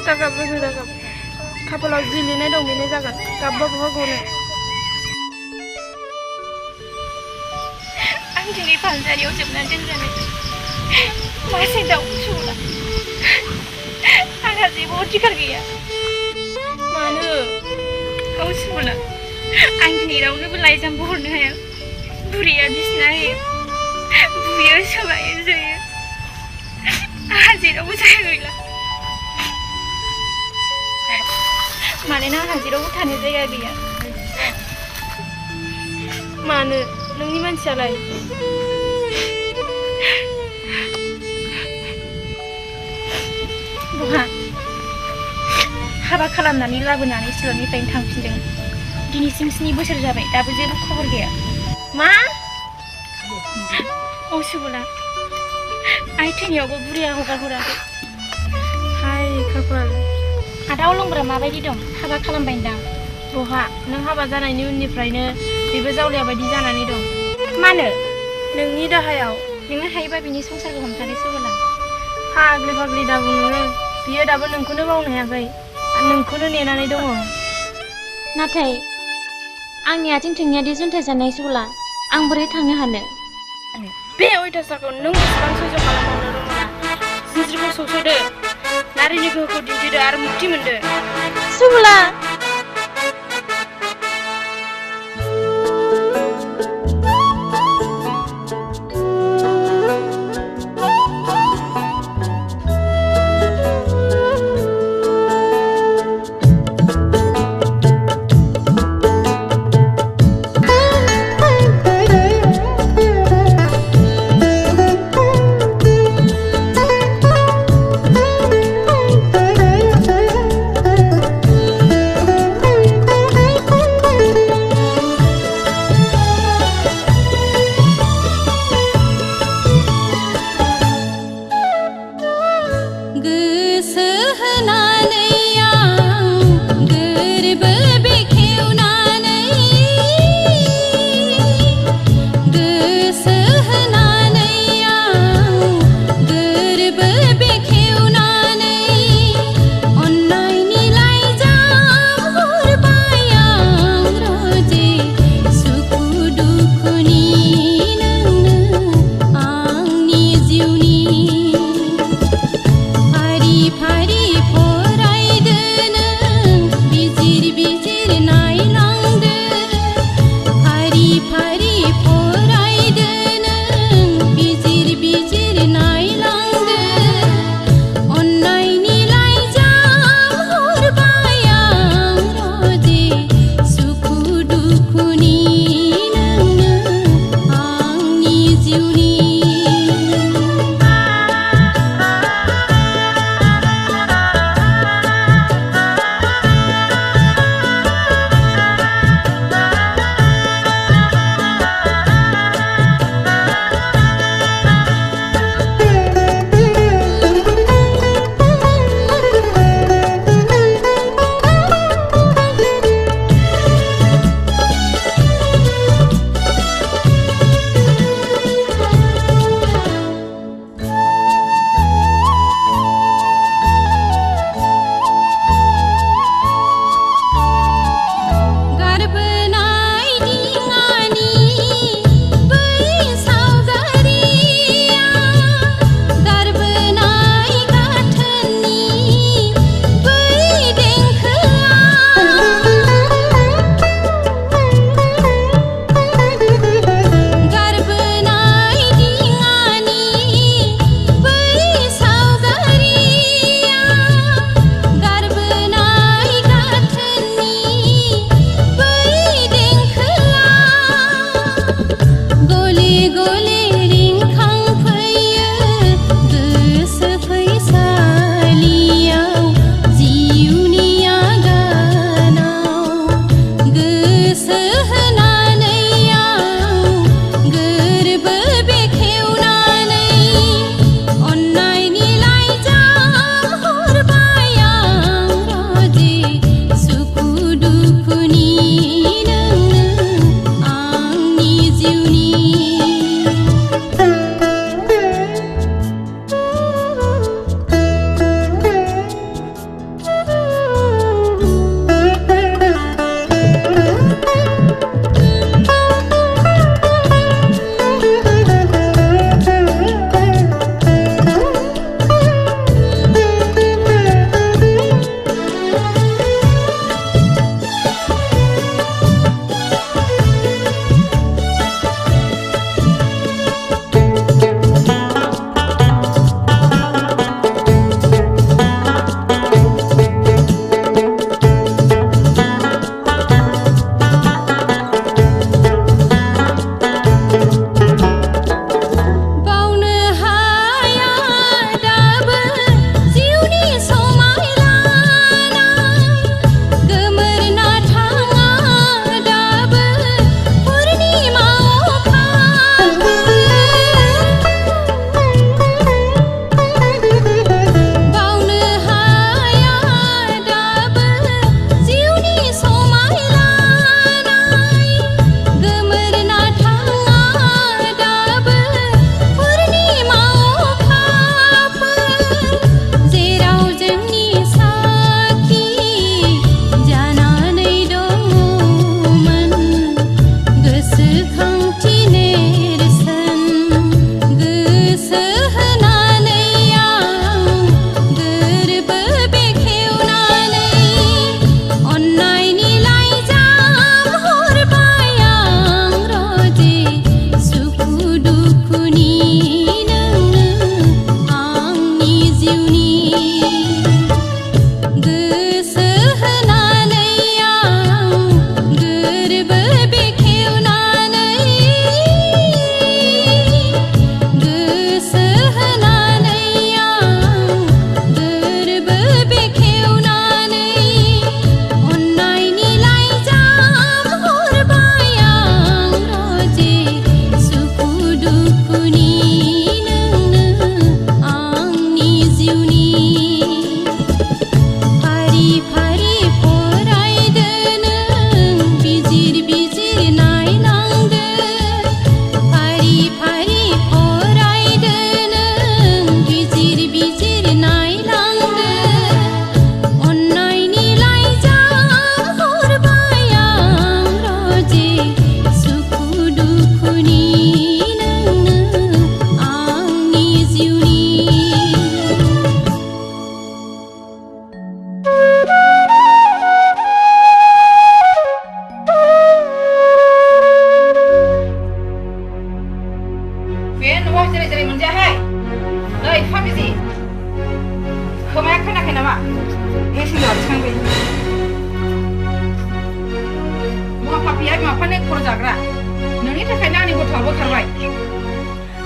दागाब लोगो दागाब खाफालाव जि लिरनाय दं बेनो जागोन, गाबबा बहा गनो। आं दिनै फानजारियाव जोबना दोनजानाय मासे दाउ सौला आंहा जेबो अधिकार गैया। मानो? औ सौला आं दिनै रावनोबो लाइजामबो हरनो हाया। बुरैया बिसिना होयो, बुयो सोलायो जोयो, आंहा जेरावबो जायगा गैला। मानोना आंहा जेरावबो थानो जायगा गैया। मानो? नोंनि मानसियालाय? बहा हाबा खालामनानै लाबोनानै सिल'निफ्रायनो थांफिनदों। दिनैसिम 7 बोसोर जाबाय, दाबो जेबो खबर गैया। मा? औ सुबुला आइ थैनायावबो बुरैया हगार हराखै। हाय खाफाल। आदा अलंबारा माबायदि दं? हाबा खालामबायदां? बहा नों हाबा जानायनि उननिफ्रायनो बेबो जावलिया बायदि जानानै दं। मानो? नोंनि दाहायाव। नोंनो हायोबा बिनि संसारखौ हमथानो सुबुला। फाग्लि फाग्लि दा बुं नोङो। बियो दाबो नोंखौनो बावनो हायाखै, नोंखौनो नेनानै दङ। नाथाय आंनि आथिं थोंनैयादि जुन्थाय जानाय सुबुला, आं बोरै थांनो हानो? बे अयथासारखौ नों बेसेबां सैज' खालामबावनो रोङा? जिन्ज्रिखौ सौस'दो, नारिनि गोहोखौ दिन्थिदो आरो मुक्ति मोनदो। सुबुला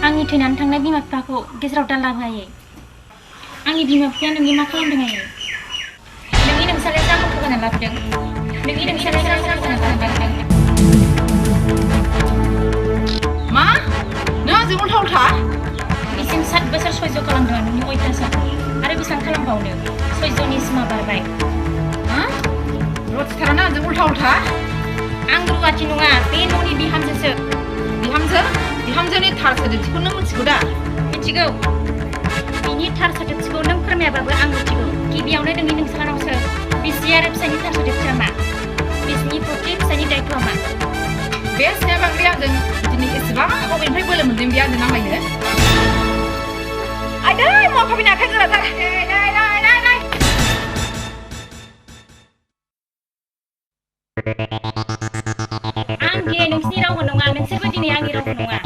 आंनि थैनानै थांनाय बिमा बिफाखौ गेजेराव दा लाबोहायो आंनि बिमा बिफाया नोंनि मा खालामदों आयो नोंनि नोंसालाय आंखौ थगायना लाबोदों नोंनि नोंसालाय आंखौ थगायना लाबोदों मा नों आंजों उल्था उल्था बिसिम 7 बोसोर सयज खालामदों नोंनि अयथासारखौ आरो बेसेबां खालामबावनो सयजनि सिमा बारबाय रथिथारानो आंजों उल्था उल्था आं रुवाथि नङा बे न'नि बिहामजोसो बिहामजोनि थार सोदोबथिखौ नों मिथिगौ दा मिथिगौ बिनि थार सोदोबथिखौ नों फोरमायाबाबो आं मिथिगौ गिबियावनो नोंनि नोंसानावसो बिसि आरो फिसायनि थार सोदोबथिया मा बिसिनि फुख्रि फिसायनि दायथ'आ मा बे सिनाया बांद्राय आंजों दिनै एसेबां बबेनिफ्राय बोलो मोन्दों बे आंजों नांलायनो आइदै मा फाबिनि आखाइ गोराथार आं दिनै नोंसिनि रावबो नङा नोंसोरबो दिनै आंनि रावबो नङा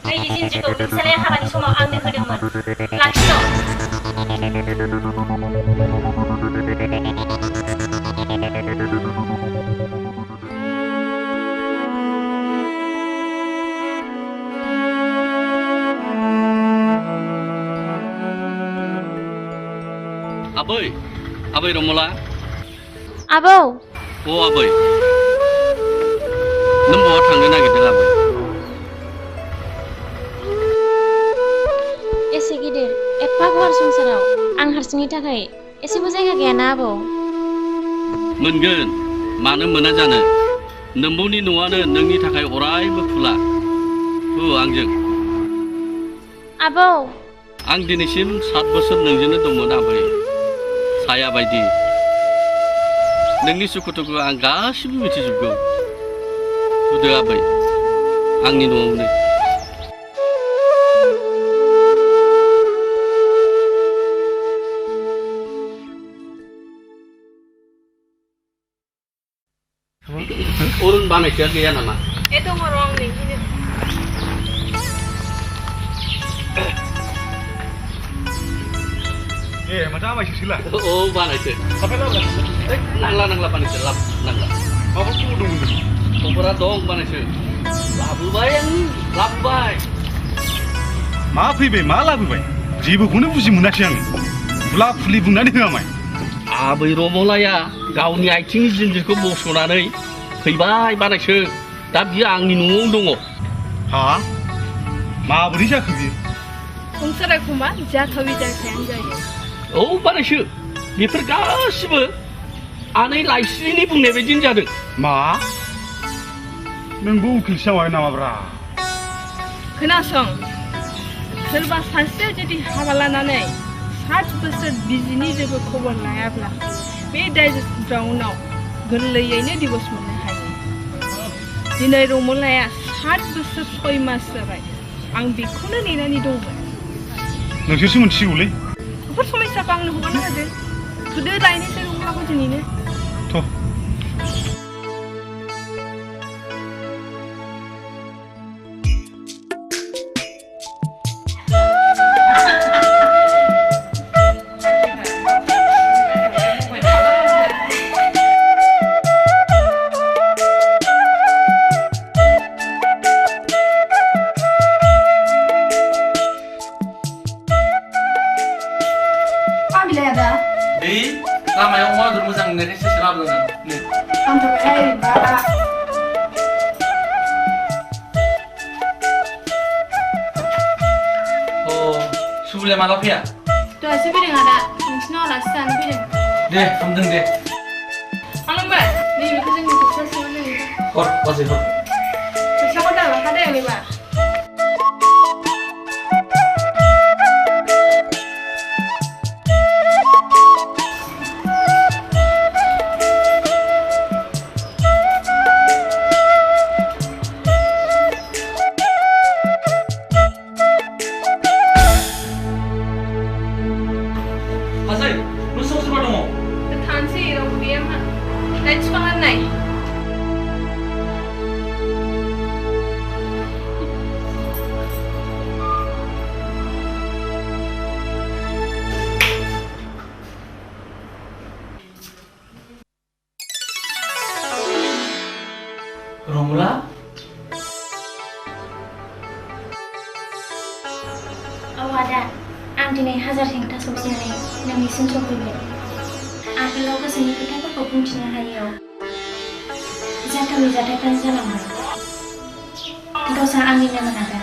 नैबे जिन्ज्रिखौ नोंसोरलाय हाबानि समाव आंनो होदोंमोन लाखिद' आबै आबै रमला आबौ अ आबै नों बहा थांनो नागिरदों आबै एसे गिदिर एफा गुवार संसाराव आं हारसिंनि थाखाय एसेबो जायगा गैयाना आबौ मोनगोन मानो मोना जानो नोम्बौनि न'आनो नोंनि थाखाय अरायबो खुला आंजों आबौ आं दिनैसिम 7 बोसोर नोंजोंनो दंमोन आबै साया बायदि नोंनि सुखुथुखौ आं गासिबो मिथिजोबगौ फुदो आबै आंनि न'आवनो अरुण बानायथिया गैया नामा ए दङ र' आं नोंनिनो माथो आमायसोसोला औ बानायसो नांला नांला बानायसो नांला माबा खबर दंमोन खबरा दं बानायसो लाबोबाय आं लाबोबाय मा फैबाय मा लाबोबाय जेबोखौनो बुजि मोनाखै आङो फुला फुलि बुंनानै होआ माय आबै रमलाया गावनि आथिंनि जिन्जिरखौ बस'नानै फैबाय बानायसो दा बियो आंनि न'आव दङ हा माबोरै जाखो बियो संसारा एखमबा जाथावै जाथायानो जायो औ बानायसो बेफोर गासिबो आनै लाइस्रिनि बुंनाय बायदिनो जादों मा नोंबो उकिल जाबाय नामाब्रा खोनासं सोरबा सासेया जुदि हाबा लानानै 7 बोसोर बिजिनि जेबो खबर लायाब्ला बे डाइजेस्टफ्रा उनाव गोरलैयैनो डिभर्स मोननो हायो दिनै रमलाया 7 बोसोर 6 मास जाबाय आं बेखौनो नेनानै दंमोन नोंसोरसो मोनथिगौलै बेफोर समस्याखौ आंनो हगारनो होदो थुदो लायनोसै रमलाखौ दिनैनो लामायाव अमा बेदर मोजां मोननायखायसो लाबोदों आं सुबुलाया माला फैया दहायसो फैदों आदा नोंसिनाव आलासि जानो फैदों दे थांदों दे आंलांबाय नैबेखौ जोंनि खोथियासोमोन नैबे हर बाजै हर खोथियाखौ दा लाखादो नैबा रमला औ आदा आं दिनै हाजार हेंथा सौसिनानै नोंनिसिम सफैबाय आगोलाव गोसोनि खोथाफोरखौ बुंथिनो हायैयाव जाथावै जाथायफ्रानो जालांबाय दस्रा आंनिनोमोन आदा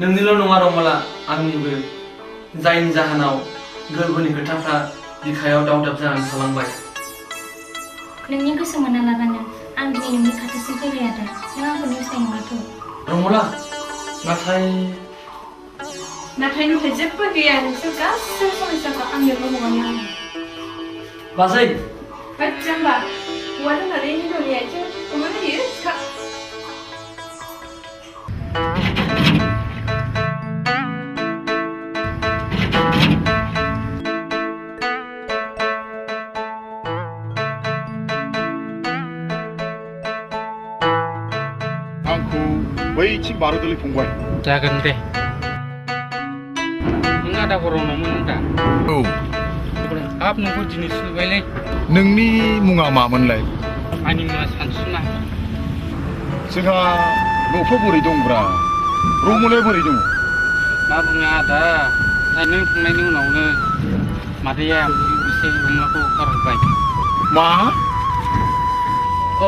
नोंनिल' नङा रमला आंनिबो जायनि जाहोनाव गोरबोनि खोथाफ्रा बिखायाव दावदाब जानानै थालांबाय नोंनि गोसो मोना लाबानो आं दिनै नोंनि खाथिसिम फैबाय आदा नों आंखौ नेवसिनाय नङाथ' रमला नाथाय जेबो गैया नोंसोर गासिबो समस्याखौ आंनोल' नङानो आङो बाजै होद जाम्बा हौवा दोननानै हिनजावनि आथिं अमानो होयो सिखा बैथिं बारदोलै फंबाय जागोन दे नों आदा गरममोन दा औ हाब नोंखौ दिनैसो नुबायलै नोंनि मुङा मामोनलाय आंनि मुङा सानसुमा जोंहा न'फ्राव बोरै दंब्रा रमलाया बोरै दङ मा बुङो आदा नों थांनायनि उनावनो मादैया एसे अनलाखौ गारहरबाय मा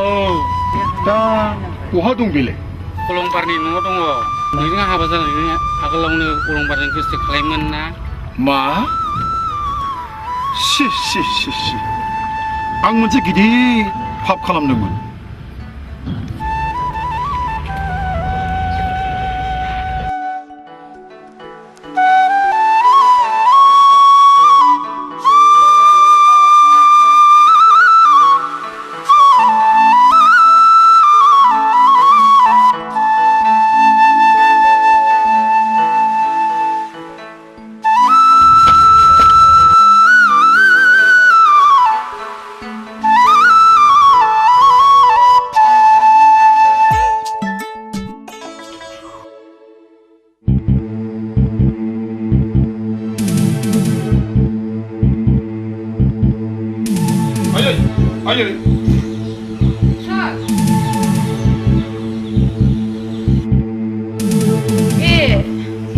औ दा बहा दं बेलाय अलंबारनि न'आव दङ नोंजों हाबा जानायनि आगोलावनो अलंबारजों गोसो खालायोमोन ना मा सि आं मोनसे गिदिर फाब खालामदोंमोन Ayo. Sat.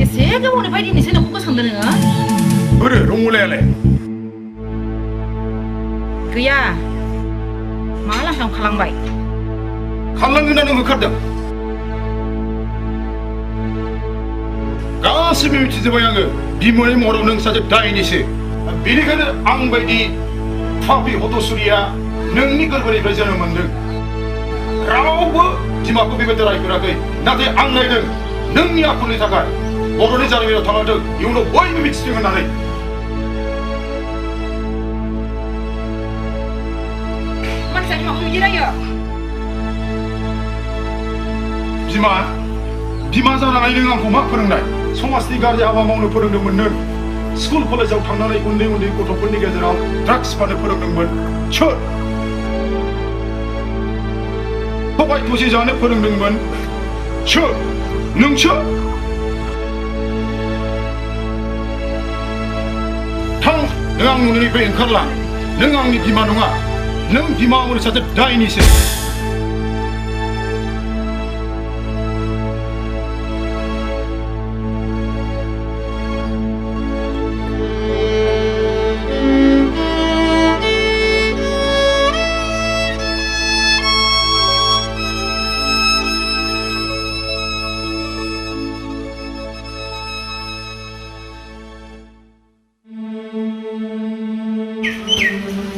Eसे गोबावनि बायदि नोंसोर न'खौ गोसोखांदों नोङो? बोरो रंमुलायालाय? गैया. मा लांखां खालामबाय? खालामगोन नों होखारदों? गासिबो मिथिजोब्बाय आङो बिमानि महराव नों सासे दायनिसो बेनिखायनो आं बायदि पापि हतसुरिया नोंनि गोरबोनिफ्राय जोनोम मोनदों रावबो बिमाखौ बेबायदि रायफेराखै नाथाय आं नायदों नोंनि आखलनि थाखाय बर'नि जारिमिनाव थालांदों इयुनाव बयबो मिथिदों होननानै मानसिया बिमाखौ बिदि रायो बिमा जानानै नों आंखौ मा फोरोंनाय समाजनि गाज्रि हाबा मावनो फोरोंदोंमोन नों स्कुल कलेजाव थांनानै उन्दै गथ'फोरनि गेजेराव ड्राग्स फाननो फोरोंदोंमोन सोर थगाय थसि जानो फोरोंदोंमोन सोर नोंसो थां नों आं न'निफ्राय ओंखारलां नों आंनि बिमा नङा नों बिमा महरै सासे दायनिसो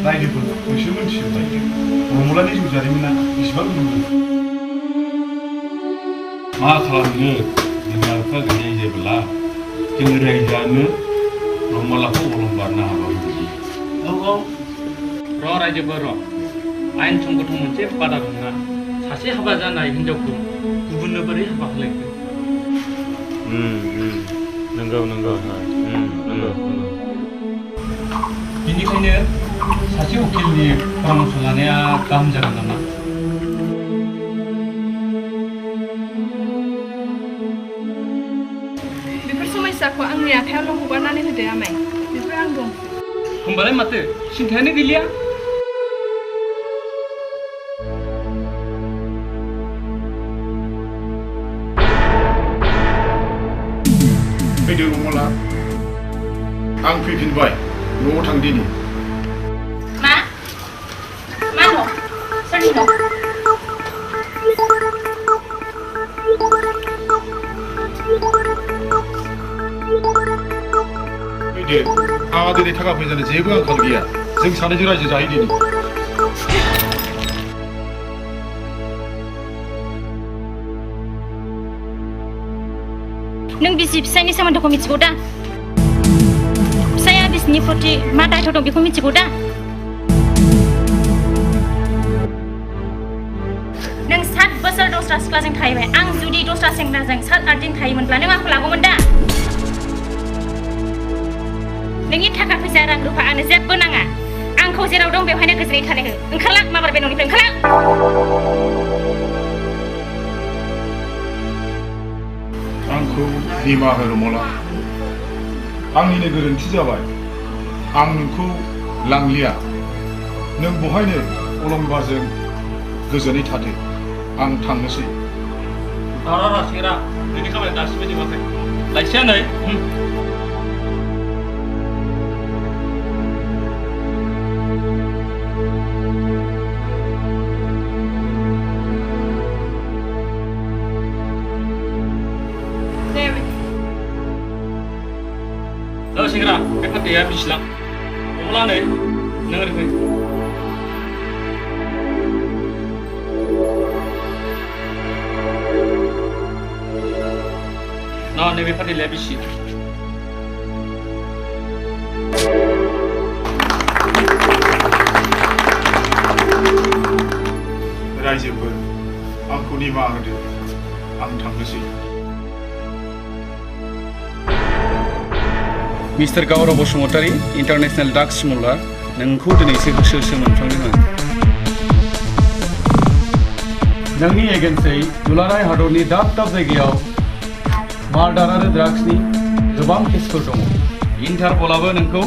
रायजोफोर नोंसोर मिथिजोब्बाय रंमुलानि जिउ जारिमिना बेसेबां गुबुन मा खालामनो बिमा बिफा गैयै जेब्ला जों रायजोआनो रंमुलाखौ अलंबारनो हाबाय औ र' रायजोफोर र' आयेन संगत मोनसे बादा दंना सासे हाबा जानाय हिनजावखौ गुबुननो बोरै हाबा होलायखो नंगौ बेनिखायनो सासे उकिलनि परामर्श लानाया गाहाम जागोन नामा बेफोर समस्याखौ आंनि आखायावल' हगारनानै होदो आमाय बेफोर आं दं होमबालाय माथो सिन्थायानो गैलिया फैदो रंमुला आं फैफिनबाय न'आव थांदिनि मा न' सोरनि न' फैदो आंहा दिनै थाखा फैसानि जेबो आंखाल गैया जों सानैजों रायजो जाहैदिनि नों बिसि फिसायनि सोमोन्दोखौ मिथिगौ दा फिसाया बिसिनि प्रति मा दायथ' दं बेखौ मिथिगौ दा नों 7 बोसोर दस्रा सिख्लाजों थाहैबाय आं जुदि दस्रा सेंग्राजों 7-8 दिन थायोमोनब्ला नों आंखौ लागौमोन दा नोंनि थाखा फैसा रां रुफा आंनो जेबो नाङा आंखौ जेराव दं बेवहायनो गोजोनै थानो हो ओंखारलां माबार बे न'निफ्राय ओंखारलां आंखौ निमाहा हो रंमुला आंनिनो गोरोन्थि जाबाय आं नोंखौ लांलिया नों बहायनो अलंबारजों गोजोनै थादो आं थांनोसै र' सेंग्रा नोंनि खामानिया दासिमबो जोबाखै लायसेया नै सेंग्रा बे फाथैया बिसिलां अब्ला नै नों ओरै फै नैबे फाथैलाया बिसि रायजोफोर आंखौ निमाहा होदो आं थांनोसै मिस्टार गावराव बसुमतारी इन्टारनेशनेल ड्राग्स स्मगलार नोंखौ दिनैसो गोसो होसो मोनफ्लांदों आं नोंनि एगेन्सै दुलाराय हादरनि दाब दाब जायगायाव मार्डार आरो ड्राग्सनि गोबां केसफोर दङ इन्टारपलाबो नोंखौ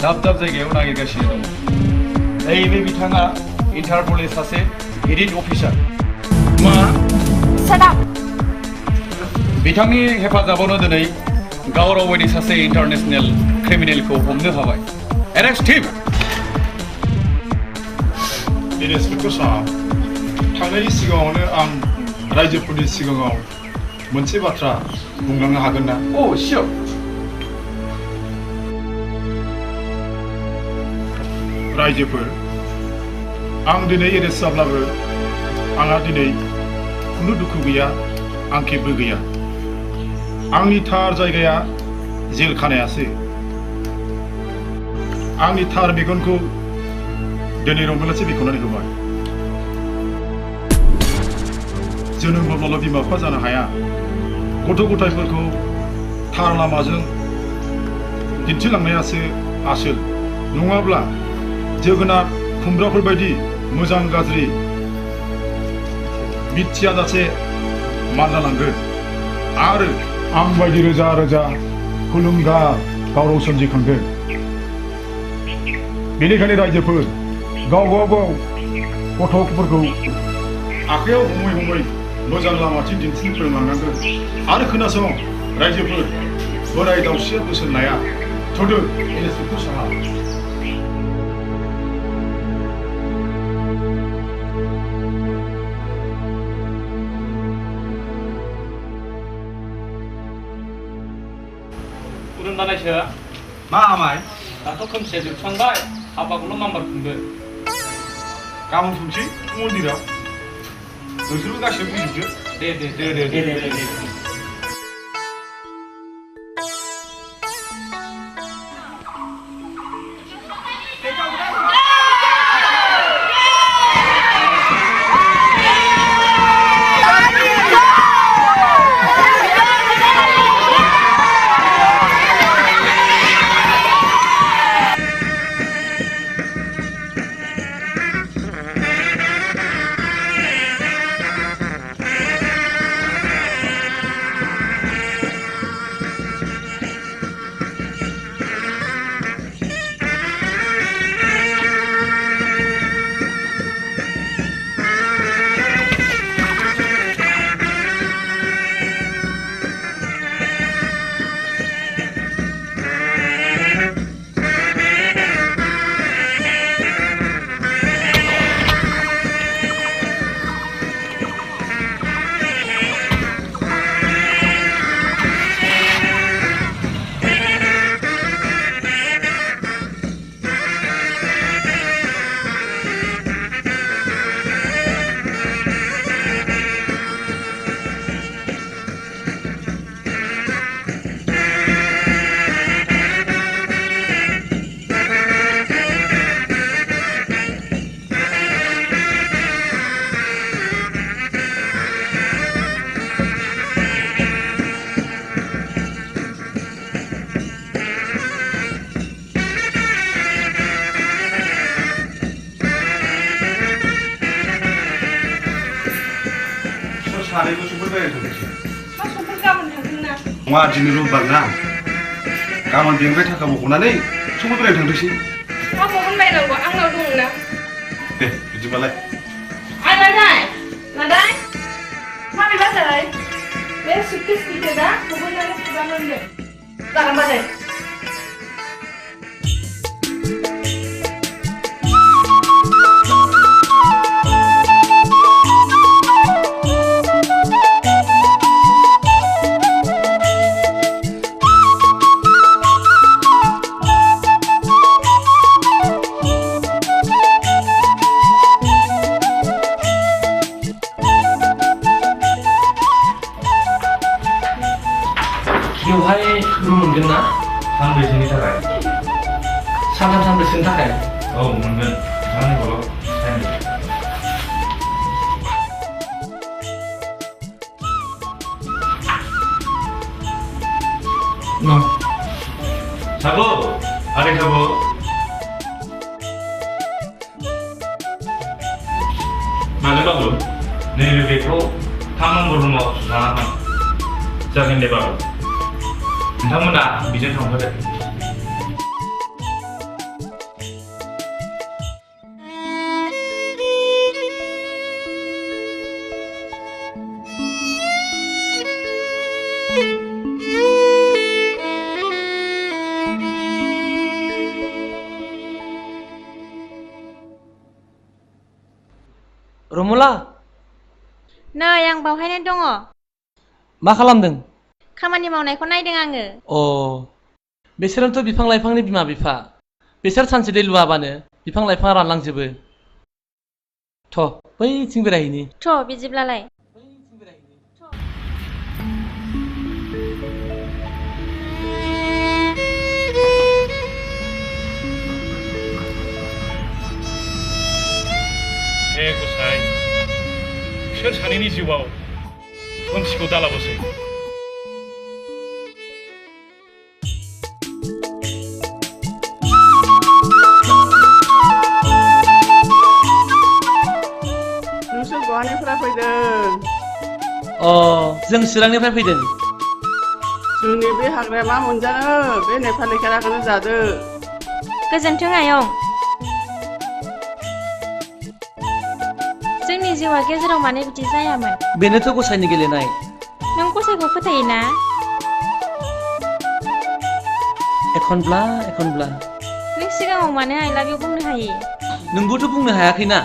दाब दाब जायगायाव नागिरगासिनो दङ नैबे बिथाङा इन्टारपलनि सासे एडिट अफिसार मा बिथांनि हेफाजाबावनो दिनै गावराव बायदि सासे इन्टारनेशनेल क्रिमिनेलखौ हमनो हाबाय एरेस्ट हिम इन्सपेक्टर साहब थांनायनि सिगाङावनो आं रायजोफोरनि सिगाङाव मोनसे बाथ्रा बुंलांनो हागोन ना अ सियर रायजोफोर आं दिनै एरेस्ट जाब्लाबो आंहा दिनै खुनु दुखु गैया आंखेबो गैया आंनि थार जायगाया जेल खानायासो आंनि थार मेगनखौ दिनै रंगलासो बेखेवनानै होबाय जोनोम होब्लाल' बिमा बिफा जानो हाया गथ' गथायफोरखौ थार लामाजों दिन्थिलांनायासो आसोल नङाब्ला जोगोनार खुमब्राफोर बायदि मोजां गाज्रि मिथियाजासे मानलालांगोन आरो आं बायदि रोजा रोजा खुलुमगार गावराव सोमजिखांगोन बेनिखायनो रायजोफोर गाव गथ'फोरखौ आखायाव हमै हमै मोजां लामाथिं दिन्थिनो फोरोंलांनांगोन आरो खोनासं रायजोफोर बोराय दावसिया बोसोन लाया थुदो इन्सपेक्टर साहब खुलुमनानैसो मा आमाय दाथ' खोमसिया जोबस्रांबाय हाबाखौल' नाम्बार खुंदो गाबोन थांसै मन्दिराव नोंसोरबो गासिबो फैजोबदो दे सानैबो समफोर बेरायनो थांनोसै मा समफोर गाबोन थांगोन ना नङा दिनै रबिबार ना गाबोन बेनिफ्राय थाखा बख'नानै समफोर बेरायनो थांनोसै मा बहन बायनांगौ आंनाव दङ ना दे बिदिबालाय नादाय नादाय माबे बाजाराय बे सुटकेसनिखौ दा गुबुननानै फुजा मोनदों जागोन बाजै बेवहाय रुम मोनगोन ना? सानब्रैसोनि थाखाय सानथाम सानब्रैसोनि थाखाय औ मोनगोन नोंथांनिखौल' टाइम साबु आदै साबु मानो बाबु नैबे बेगखौ 3 नम्बर रुमाव लाना थां जागोन दे बाबु नोंथांमोना बिजों थांफादो रमला नै आं बावहायनो दङ मा खालामदों? खामानि मावनायखौ नायदों आङो अ बिसोरनोथ' बिफां लाइफांनि बिमा बिफा बिसोर सानसे दै लुवाबानो बिफां लाइफाङा रानलांजोबो थ' बैथिं बेरायहैनि थ' बिदिब्लालाय हे गसाइ बिसोर सानैनि जिउआव खोमसिखौ दालाबोसै नोंसोर बहानिफ्राय फैदों? जों चिरांनिफ्राय फैदों जोंनि बे हाग्राया मा मोनजानो बे नेपालि खेराखौनो जादो गोजोन्थों आयं जोंनि जिउआ गेजेराव मानो बिदि जायामोन बेनोथ' गसाइनि गेलेनाय नों गसाइखौ फोथायोना एखनब्ला नों सिगाङाव मानो आइ लाभ इउ बुंनो हायो नोंबोथ' बुंनो हायाखैना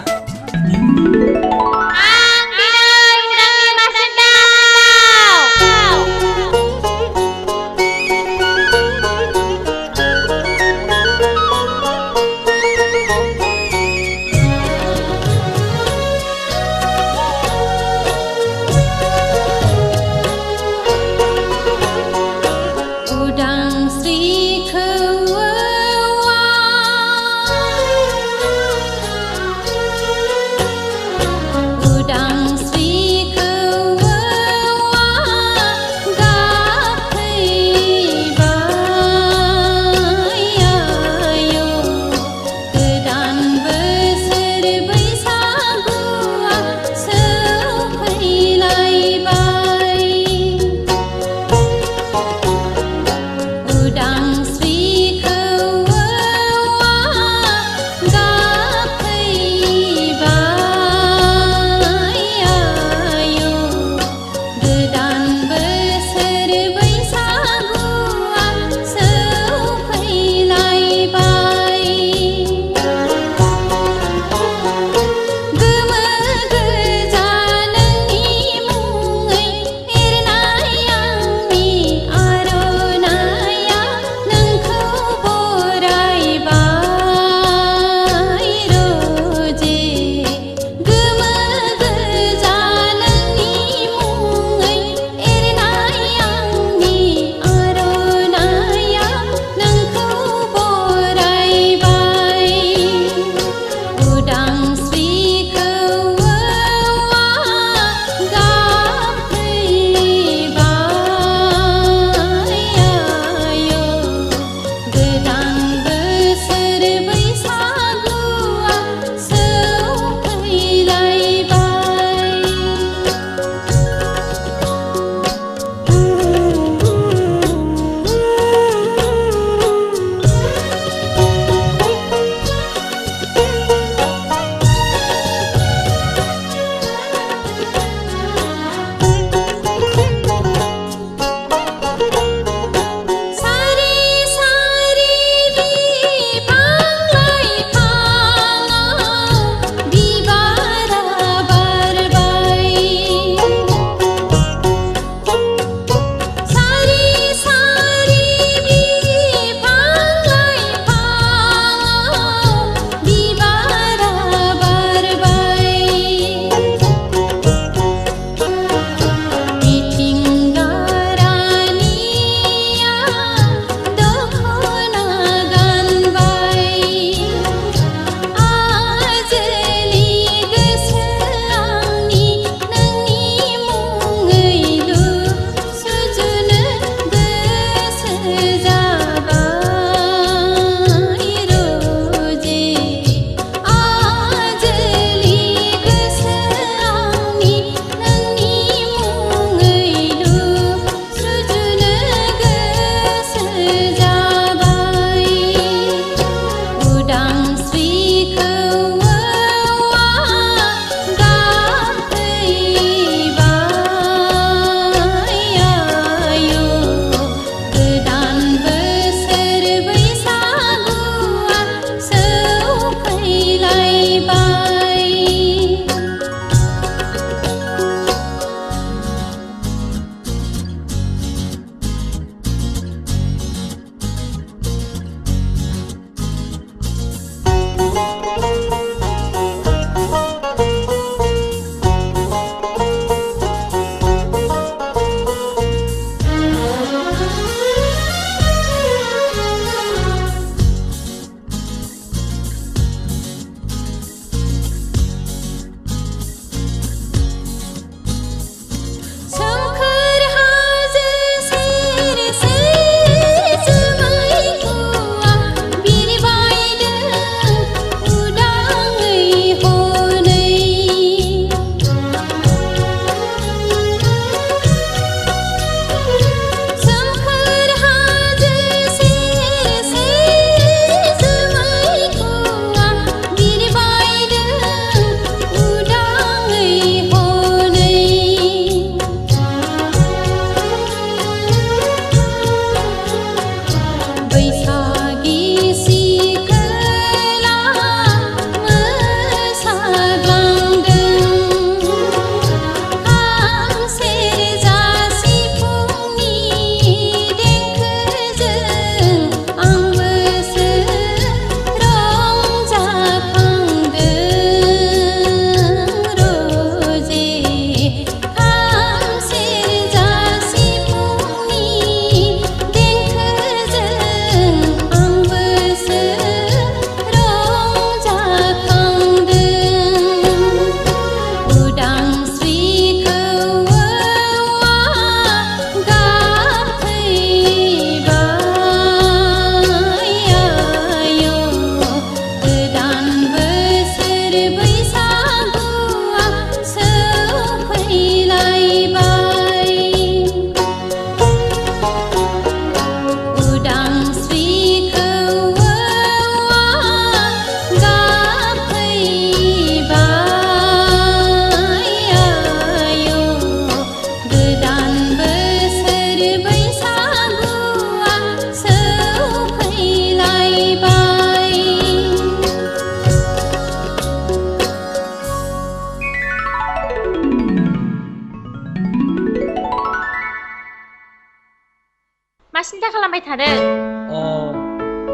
खालामबाय थादों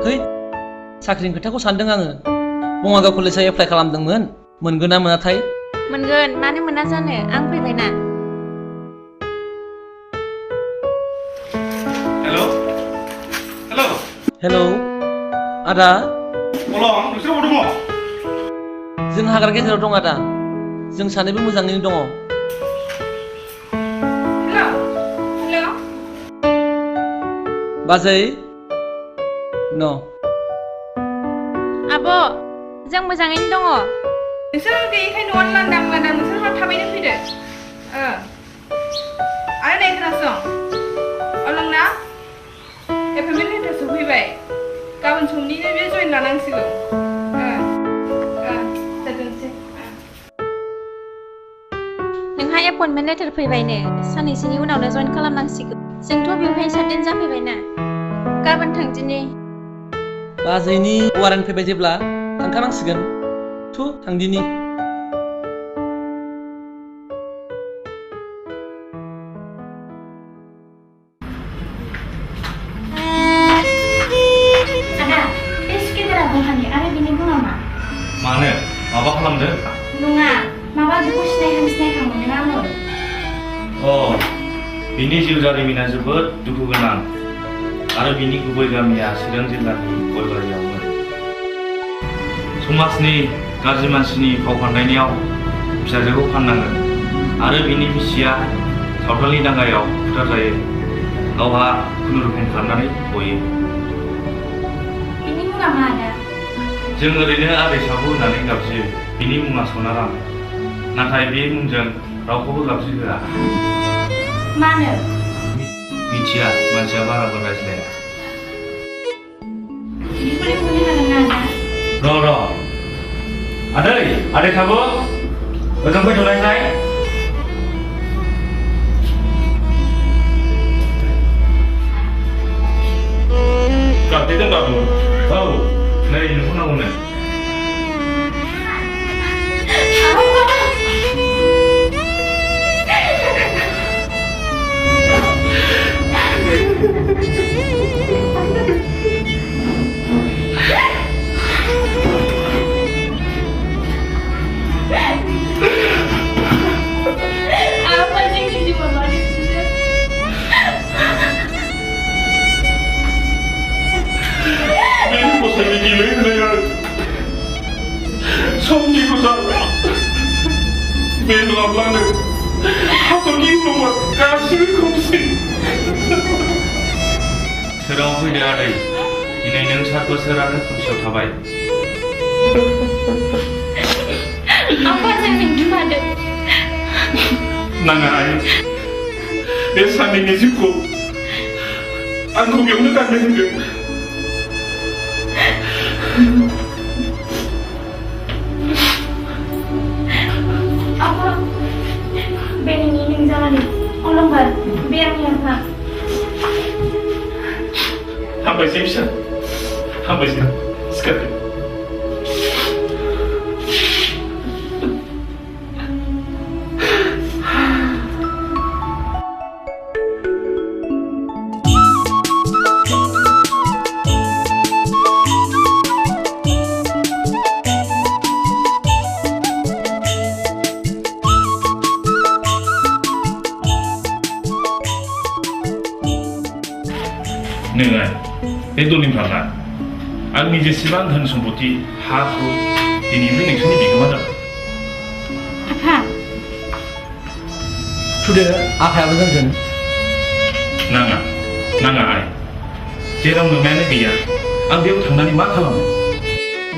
है साख्रिनि खोथाखौ सानदों आङो बङाइगाव कलेजाव एप्लाइ खालामदोंमोन मोनगोन ना मोनाथाय मोनगोन मानो मोना जानो आं फैबायना हेलौ आदा अलं नोंसोर बबाव दङ जों हाग्रा गेजेराव दं आदा जों सानैबो मोजाङैनो दङ बाजै न आब' जों मोजाङैनो दङ नोंसोर गैयैखाय न'आव लांदां लांदां नोंसोर थाबैनो फैदो आरो नै खोनासं अलंना एपइन्टमेन्ट लेटार सफैबाय गाबोन समनिनो बे जइन लानांसिगौ जाथोंसै नोंहा एपइन्टमेन्ट लेटार फैबायनो साननैसोनि उनावनो जइन खालामनांसिगौ जोंथ' बेवहाय 7 दिन जाफैबायना गाबोन थांदिनि बाजैनि वारेन्ट फैबाय जेब्ला थांखानांसिगोन थांदिनि आदा बे सुकिदारा बहानि आरो बिनि मुङा मा मानो माबा खालामदों नङा माबा बेखौ सिनायखां मोनदों आङो बिनि जिउ जारिमिना जोबोद दुखु गोनां आरो बिनि गुबै गामिया चिरां जिल्लानि गयबारियावमोन समाजनि गाज्रि मानसिनि फाव फान्दायनायाव फिसाजोखौ फाननाङो आरो बिनि बिसिया सावथालनि दांगायाव बुथार जायो गावहा खुनुरुखुम खारनानै गयो बिनि मुङा मा आदा जों ओरैनो आदै साबु होननानै गाबज्रियो बिनि मुङा सनाराम नाथाय बे मुंजों रावखौबो गाबज्रिहोआ मानो मिथिया मानसिया बाराबो रायज्लाया बिनिफ्राय बुंनो हागोन ना आदा र' आदै साबु ओजों फैथ'नायसाय गाबज्रिदों बाबु औ नै नोंखौ नांगौनो समनि गुजार बे नङाब्लानो हाथरखि नङा गासिबो खोमसि सोराङाव फैदो आदै दिनै नों 7 बोसोरानो खोमसियाव थाबाय आफाजों मिन्थुमादों नाङा आइ बे सानैनि जिउखौ आंखौ बेयावनो गारनो होदो apa Benny ini jalani olombar biar apa Hambai bisa sekali नोङो बे दलिमफ्राना आंनि जेसेबां धोन सम्पति हा हु दिनैनिफ्राय नोंसोरनि बिगोमा जाबाय आफा थुदो आफायाबो जोंजों नाङा आइ जेराव नोंनायानो गैया आं बेयाव थांनानै मा खालामनो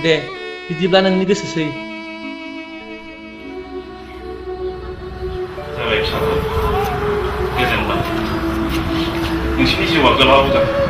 दे बिदिब्ला नोंनि गोसोसै जाबाय फिसाफोर गोजोनबाय नोंसिनि जिउआ गोलाव जागोन